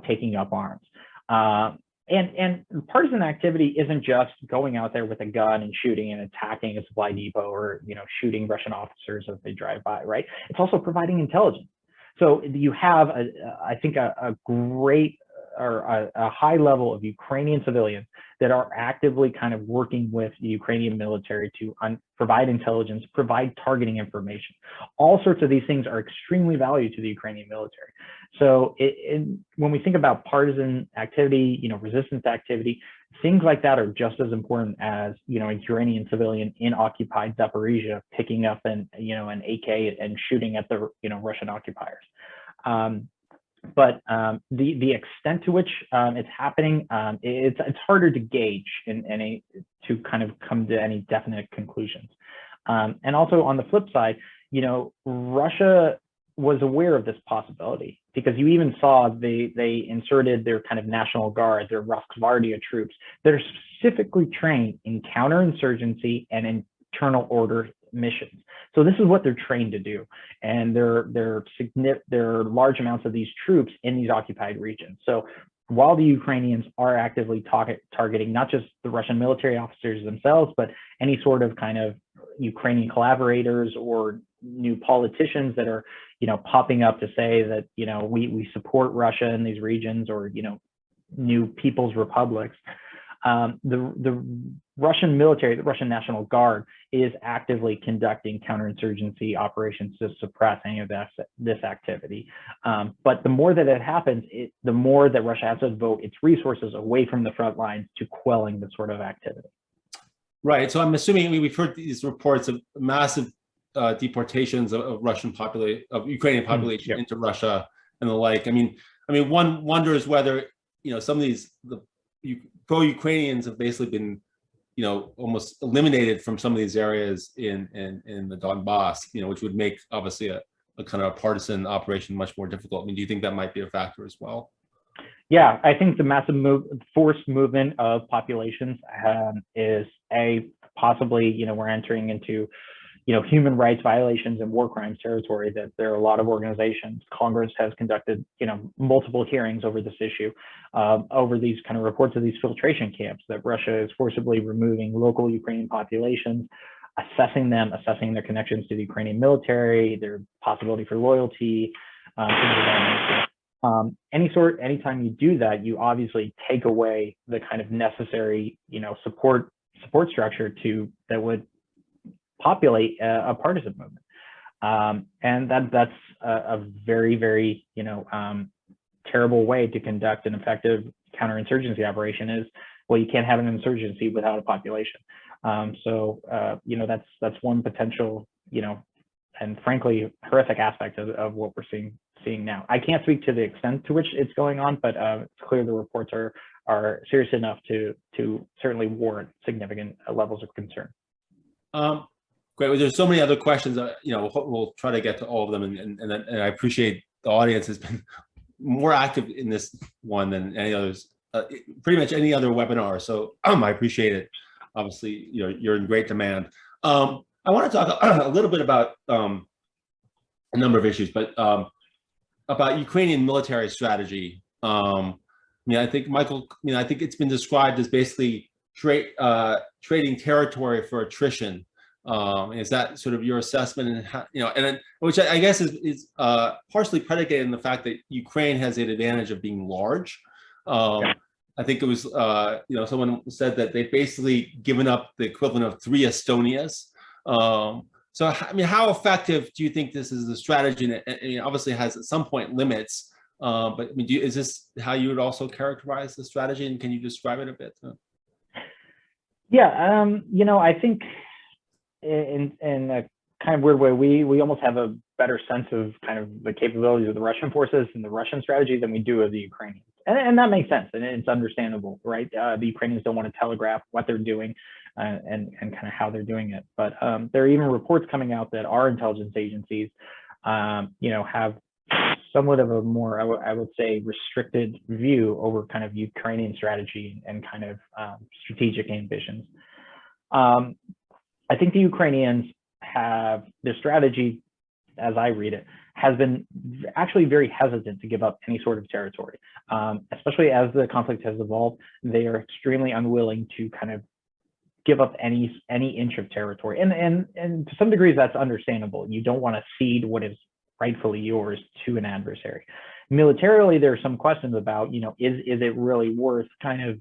taking up arms. And partisan activity isn't just going out there with a gun and shooting and attacking a supply depot, or shooting Russian officers as they drive by, right? It's also providing intelligence. So you have I think a great or a high level of Ukrainian civilians that are actively kind of working with the Ukrainian military to provide intelligence, provide targeting information. All sorts of these things are extremely valued to the Ukrainian military. So when we think about partisan activity, resistance activity, things like that are just as important as, a Ukrainian civilian in occupied Zaporizhia picking up an AK and shooting at the, Russian occupiers. But the extent to which it's happening, it's harder to gauge to kind of come to any definite conclusions. And also on the flip side, Russia was aware of this possibility, because you even saw they inserted their kind of National Guard, their Rosgvardia troops that are specifically trained in counterinsurgency and internal order missions. So this is what they're trained to do, and there are large amounts of these troops in these occupied regions. So while the Ukrainians are actively targeting not just the Russian military officers themselves, but any sort of kind of Ukrainian collaborators or new politicians that are, popping up to say that, we support Russia in these regions, or, new people's republics, the Russian military, the Russian National Guard, is actively conducting counterinsurgency operations to suppress any of this activity. But the more that it happens, the more that Russia has to devote its resources away from the front lines to quelling this sort of activity. Right. So I'm assuming we've heard these reports of massive deportations of Ukrainian population into Russia and the like. I mean, one wonders whether some of these pro-Ukrainians have basically been almost eliminated from some of these areas in the Donbass, which would make obviously a kind of a partisan operation much more difficult. I mean, do you think that might be a factor as well? Yeah, I think the massive forced movement of populations is possibly, we're entering into, human rights violations and war crimes territory, that there are a lot of organizations. Congress has conducted, multiple hearings over this issue, over these kind of reports of these filtration camps, that Russia is forcibly removing local Ukrainian populations, assessing their connections to the Ukrainian military, their possibility for loyalty, anytime you do that, you obviously take away the kind of necessary, support structure that would populate a partisan movement. And that's a very, very, terrible way to conduct an effective counterinsurgency operation. Is, well, you can't have an insurgency without a population. So that's one potential, and frankly horrific aspect of what we're seeing now. I can't speak to the extent to which it's going on, but it's clear the reports are serious enough to certainly warrant significant levels of concern. Great. Well, there's so many other questions. We'll try to get to all of them, and I appreciate the audience has been more active in this one than any others, pretty much any other webinar. So I appreciate it. Obviously, you're in great demand. I want to talk a little bit about a number of issues, but about Ukrainian military strategy. I think Michael, I think it's been described as basically trading territory for attrition. Is that sort of your assessment? And how, which I guess is partially predicated in the fact that Ukraine has an advantage of being large. I think it was someone said that they've basically given up the equivalent of 3 Estonias. So how effective do you think this is a strategy? And it obviously has at some point limits, but is this how you would also characterize the strategy? And can you describe it a bit? Yeah, I think in a kind of weird way, we almost have a better sense of kind of the capabilities of the Russian forces and the Russian strategy than we do of the Ukrainians. And that makes sense, and it's understandable, right? The Ukrainians don't want to telegraph what they're doing and kind of how they're doing it. But there are even reports coming out that our intelligence agencies, have somewhat of a more, I would say, restricted view over kind of Ukrainian strategy and kind of strategic ambitions. I think the Ukrainians have their strategy, as I read it, has been actually very hesitant to give up any sort of territory, especially as the conflict has evolved. They are extremely unwilling to kind of give up any inch of territory, and to some degrees that's understandable. You don't want to cede what is rightfully yours to an adversary. Militarily, there are some questions about, is it really worth kind of,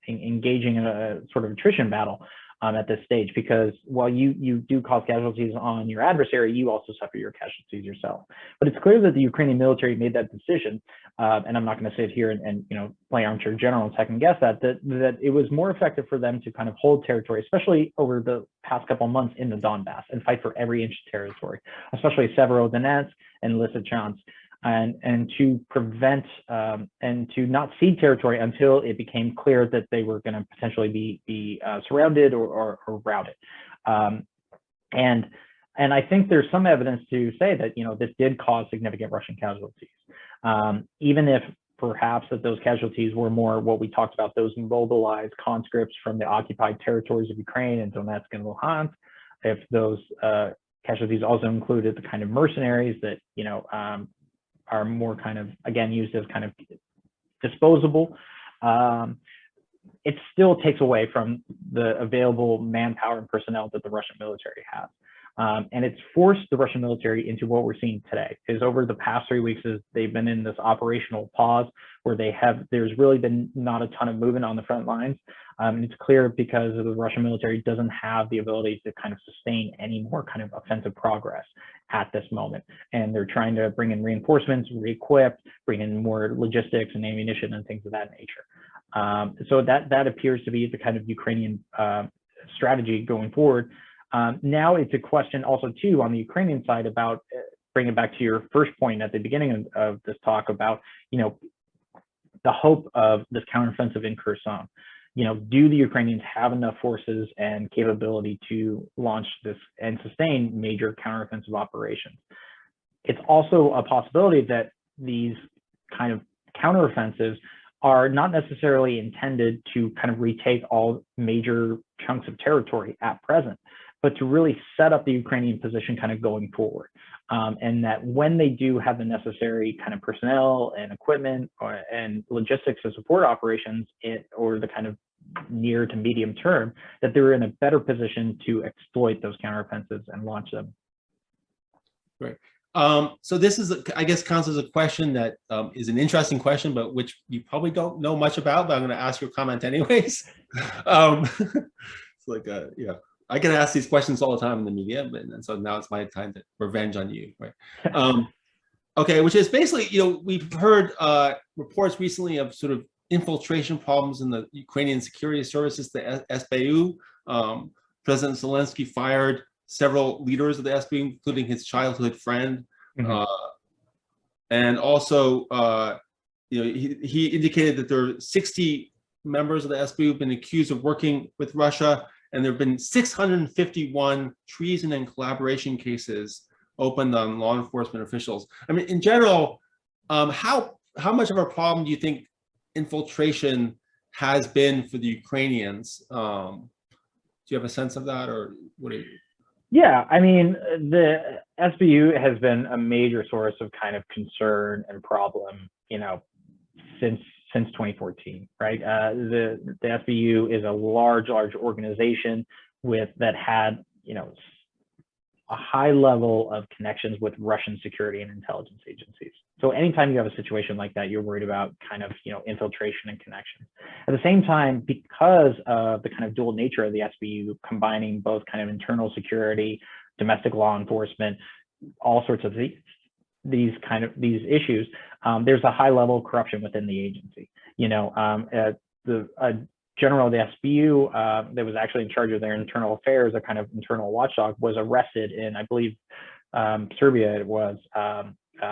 engaging in a sort of attrition battle at this stage, because while you do cause casualties on your adversary, you also suffer your casualties yourself. But it's clear that the Ukrainian military made that decision, and I'm not going to sit here and play armchair general and second guess that it was more effective for them to kind of hold territory, especially over the past couple of months in the Donbass, and fight for every inch of territory, especially Severodonetsk and Lysychansk, and to prevent and to not cede territory until it became clear that they were going to potentially be surrounded or routed. And And I think there's some evidence to say that, this did cause significant Russian casualties. Even if perhaps that those casualties were more what we talked about, those mobilized conscripts from the occupied territories of Ukraine and Donetsk and Luhansk, if those casualties also included the kind of mercenaries that, are more kind of, again, used as kind of disposable, it still takes away from the available manpower and personnel that the Russian military has. And it's forced the Russian military into what we're seeing today. Is over the past 3 weeks, they've been in this operational pause where there's really been not a ton of movement on the front lines. And it's clear because the Russian military doesn't have the ability to kind of sustain any more kind of offensive progress at this moment. And they're trying to bring in reinforcements, re-equip, bring in more logistics and ammunition and things of that nature. So that appears to be the kind of Ukrainian strategy going forward. Now it's a question also too on the Ukrainian side about bring it back to your first point at the beginning of this talk about, the hope of this counteroffensive in Kherson. Do the Ukrainians have enough forces and capability to launch this and sustain major counteroffensive operations? It's also a possibility that these kind of counteroffensives are not necessarily intended to kind of retake all major chunks of territory at present, but to really set up the Ukrainian position kind of going forward. And that when they do have the necessary kind of personnel and equipment and logistics to support operations or the kind of near to medium term, that they're in a better position to exploit those counteroffensives and launch them. Right. So this is, I guess, counts as a question that is an interesting question, but which you probably don't know much about, but I'm going to ask your comment anyways. It's like, I get asked these questions all the time in the media, and so now it's my time to revenge on you, right? Okay, which is basically, we've heard reports recently of sort of infiltration problems in the Ukrainian security services, the SBU. President Zelensky fired several leaders of the SBU, including his childhood friend. Mm-hmm. And also, he indicated that there are 60 members of the SBU who've been accused of working with Russia, and there have been 651 treason and collaboration cases opened on law enforcement officials. I mean, in general, how much of a problem do you think infiltration has been for the Ukrainians? Do you have a sense of that, or what do you? Yeah, I mean, the SBU has been a major source of kind of concern and problem, since 2014, right? The SBU is a large organization that had, a high level of connections with Russian security and intelligence agencies. So anytime you have a situation like that, you're worried about kind of, infiltration and connection. At the same time, because of the kind of dual nature of the SBU, combining both kind of internal security, domestic law enforcement, all sorts of these issues, there's a high level of corruption within the agency. The general of the SBU that was actually in charge of their internal affairs, a kind of internal watchdog, was arrested in, I believe, Serbia it was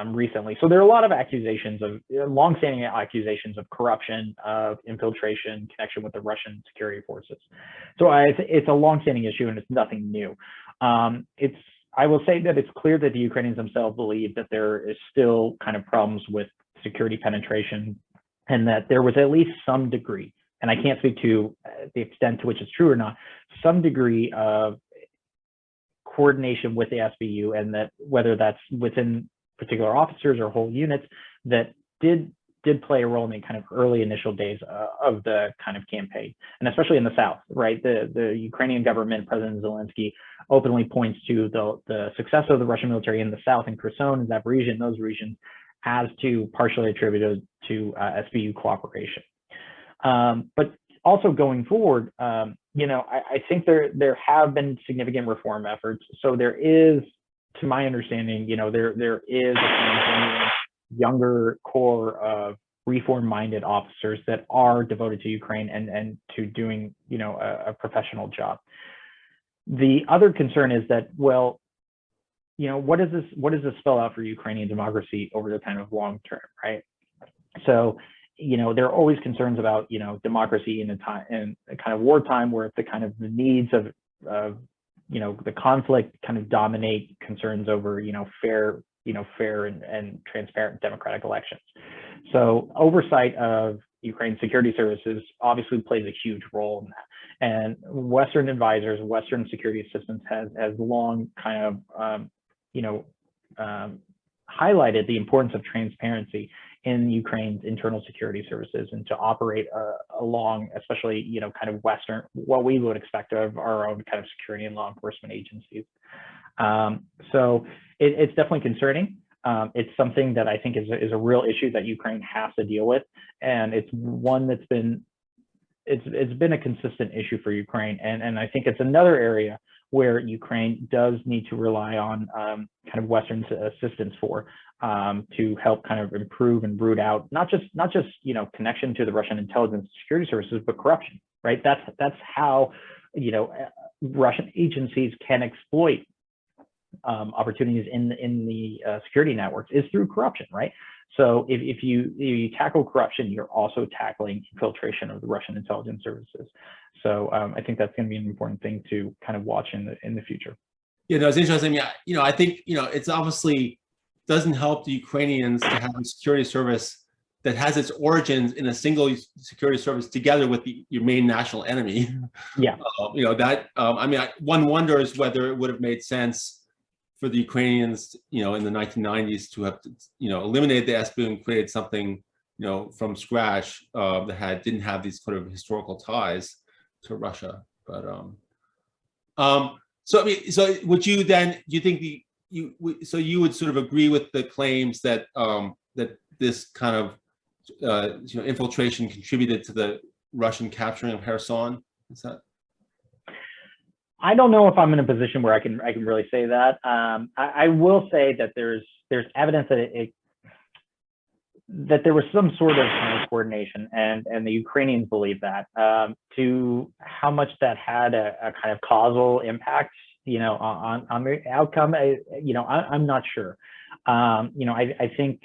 recently. So there are a lot of accusations of longstanding accusations of corruption, of infiltration, connection with the Russian security forces. So it's a longstanding issue and it's nothing new. I will say that it's clear that the Ukrainians themselves believe that there is still kind of problems with security penetration, and that there was at least some degree, and I can't speak to the extent to which it's true or not, some degree of coordination with the SBU, and that whether that's within particular officers or whole units, that did play a role in the kind of early initial days of the kind of campaign, and especially in the South, right? The Ukrainian government, President Zelensky, openly points to the success of the Russian military in the South, in Kherson and Zaporizhzhia, those regions, as to partially attributed to SBU cooperation. But also going forward, I think there have been significant reform efforts. So there is, to my understanding, there is a younger core of reform-minded officers that are devoted to Ukraine and to doing, a professional job. The other concern is that, well, what does this spell out for Ukrainian democracy over the kind of long term, right? So, there are always concerns about, democracy in a kind of wartime, where the kind of the needs of the conflict kind of dominate concerns over, fair and transparent democratic elections. So oversight of Ukraine's security services obviously plays a huge role in that. And Western advisors, Western security assistance has long kind of, highlighted the importance of transparency in Ukraine's internal security services and to operate along, especially, kind of Western, what we would expect of our own kind of security and law enforcement agencies. So it's definitely concerning. It's something that I think is a real issue that Ukraine has to deal with, and it's one that's been a consistent issue for Ukraine, and I think it's another area where Ukraine does need to rely on kind of Western assistance to help kind of improve and root out not just connection to the Russian intelligence security services, but corruption. Right? That's how Russian agencies can exploit opportunities in the security networks is through corruption, right? So if you tackle corruption, you're also tackling infiltration of the Russian intelligence services. So I think that's going to be an important thing to kind of watch in the future. Yeah, no, it's interesting. Yeah, I think it's obviously doesn't help the Ukrainians to have a security service that has its origins in a single security service together with your main national enemy. Yeah. One wonders whether it would have made sense for the Ukrainians, in the 1990s to have, eliminated the SBU and created something, from scratch that didn't have these sort of historical ties to Russia. But so would you then? Do you think you would sort of agree with the claims that that this kind of infiltration contributed to the Russian capturing of Kherson? Is that? I don't know if I'm in a position where I can really say that. I will say that there's evidence that there was some sort of coordination, and the Ukrainians believe that. To how much that had a kind of causal impact, on the outcome, I'm not sure. I think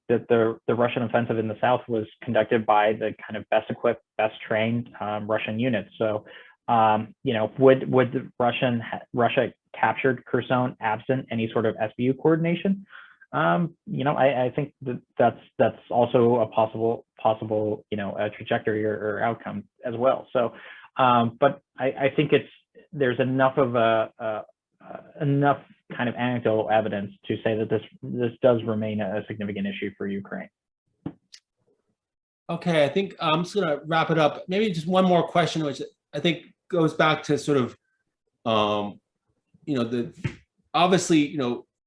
that the Russian offensive in the south was conducted by the kind of best equipped, best trained Russian units. So. Would Russia captured Kherson absent any sort of SBU coordination? I think that's also a possible a trajectory or outcome as well. So, but I think there's enough of enough kind of anecdotal evidence to say that this does remain a significant issue for Ukraine. Okay, I think I'm just going to wrap it up. Maybe just one more question, which I think goes back to sort of, obviously,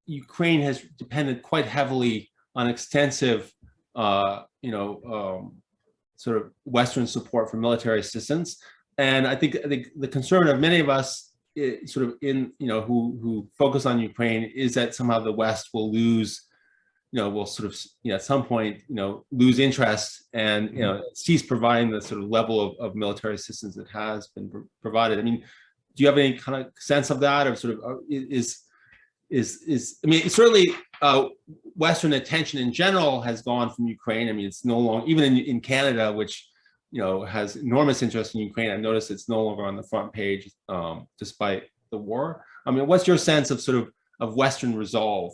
Ukraine has depended quite heavily on extensive, sort of Western support for military assistance, and I think the concern of many of us, sort of who focus on Ukraine, is that somehow the West will lose. Will sort of, at some point, lose interest and, cease providing the sort of level of military assistance that has been provided. I mean, do you have any kind of sense of that, or sort of certainly Western attention in general has gone from Ukraine. I mean, it's no longer, even in Canada, which, has enormous interest in Ukraine. I've noticed it's no longer on the front page, despite the war. I mean, what's your sense of Western resolve?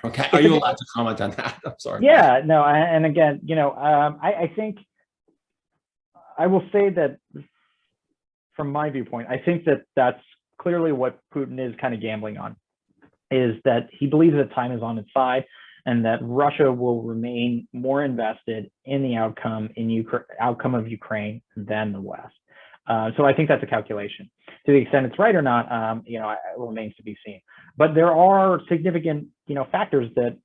Okay, are you allowed to comment on that? I'm sorry. Yeah, no, and again, I think I will say that from my viewpoint, I think that that's clearly what Putin is kind of gambling on, is that he believes that time is on its side and that Russia will remain more invested in the outcome of Ukraine than the West. So I think that's a calculation. To the extent it's right or not, it remains to be seen. But there are significant, factors that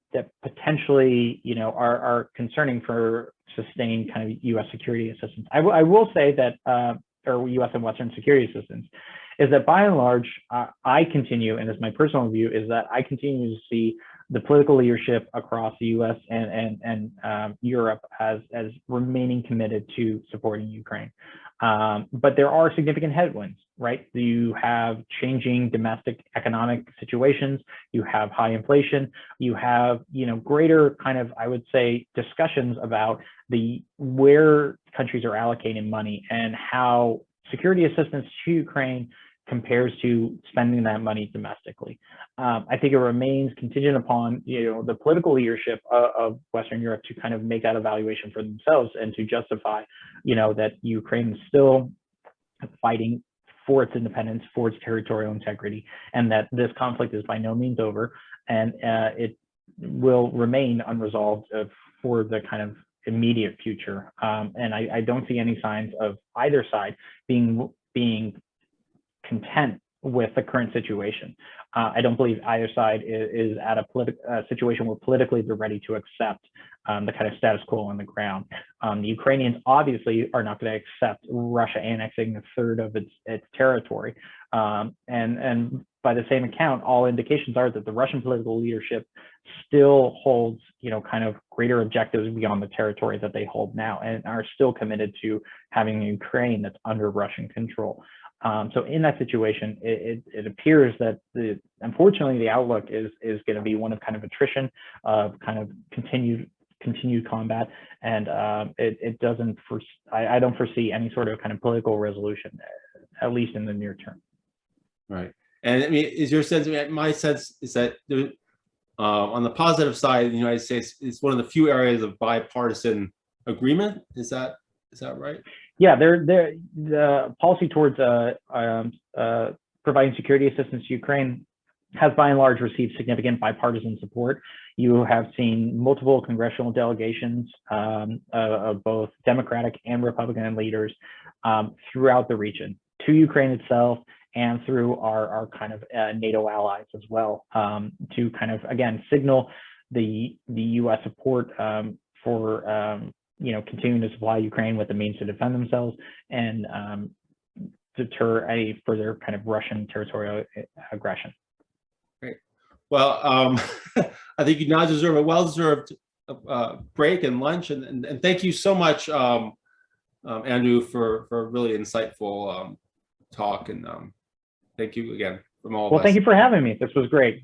potentially, are concerning for sustained kind of U.S. security assistance. I will say that, or U.S. and Western security assistance, is that by and large, I continue, and as my personal view, is that I continue to see the political leadership across the U.S. and Europe as remaining committed to supporting Ukraine. But there are significant headwinds, right? You have changing domestic economic situations, you have high inflation, you have, greater kind of, I would say, discussions about where countries are allocating money and how security assistance to Ukraine compares to spending that money domestically. I think it remains contingent upon, the political leadership of Western Europe to kind of make that evaluation for themselves and to justify, that Ukraine is still fighting for its independence, for its territorial integrity, and that this conflict is by no means over, and it will remain unresolved for the kind of immediate future. And I don't see any signs of either side being content with the current situation. I don't believe either side is at a situation where politically they're ready to accept the kind of status quo on the ground. The Ukrainians obviously are not going to accept Russia annexing a third of its territory. And by the same account, all indications are that the Russian political leadership still holds, kind of greater objectives beyond the territory that they hold now, and are still committed to having a Ukraine that's under Russian control. So in that situation, it appears that unfortunately the outlook is going to be one of kind of attrition, of kind of continued combat, and it doesn't I don't foresee any sort of kind of political resolution, at least in the near term. Right. And I mean, is your sense? My sense is that there, on the positive side, the United States is one of the few areas of bipartisan agreement. Is that right? Yeah, the policy towards providing security assistance to Ukraine has by and large received significant bipartisan support. You have seen multiple congressional delegations of both Democratic and Republican leaders throughout the region, to Ukraine itself and through our kind of NATO allies as well, to kind of, again, signal the U.S. support for continuing to supply Ukraine with the means to defend themselves and deter any further kind of Russian territorial aggression. Great. Well, I think you now deserve a well-deserved break and lunch, and thank you so much, Andrew, for a really insightful talk, and thank you again from all of us. Well, thank you for having me. This was great.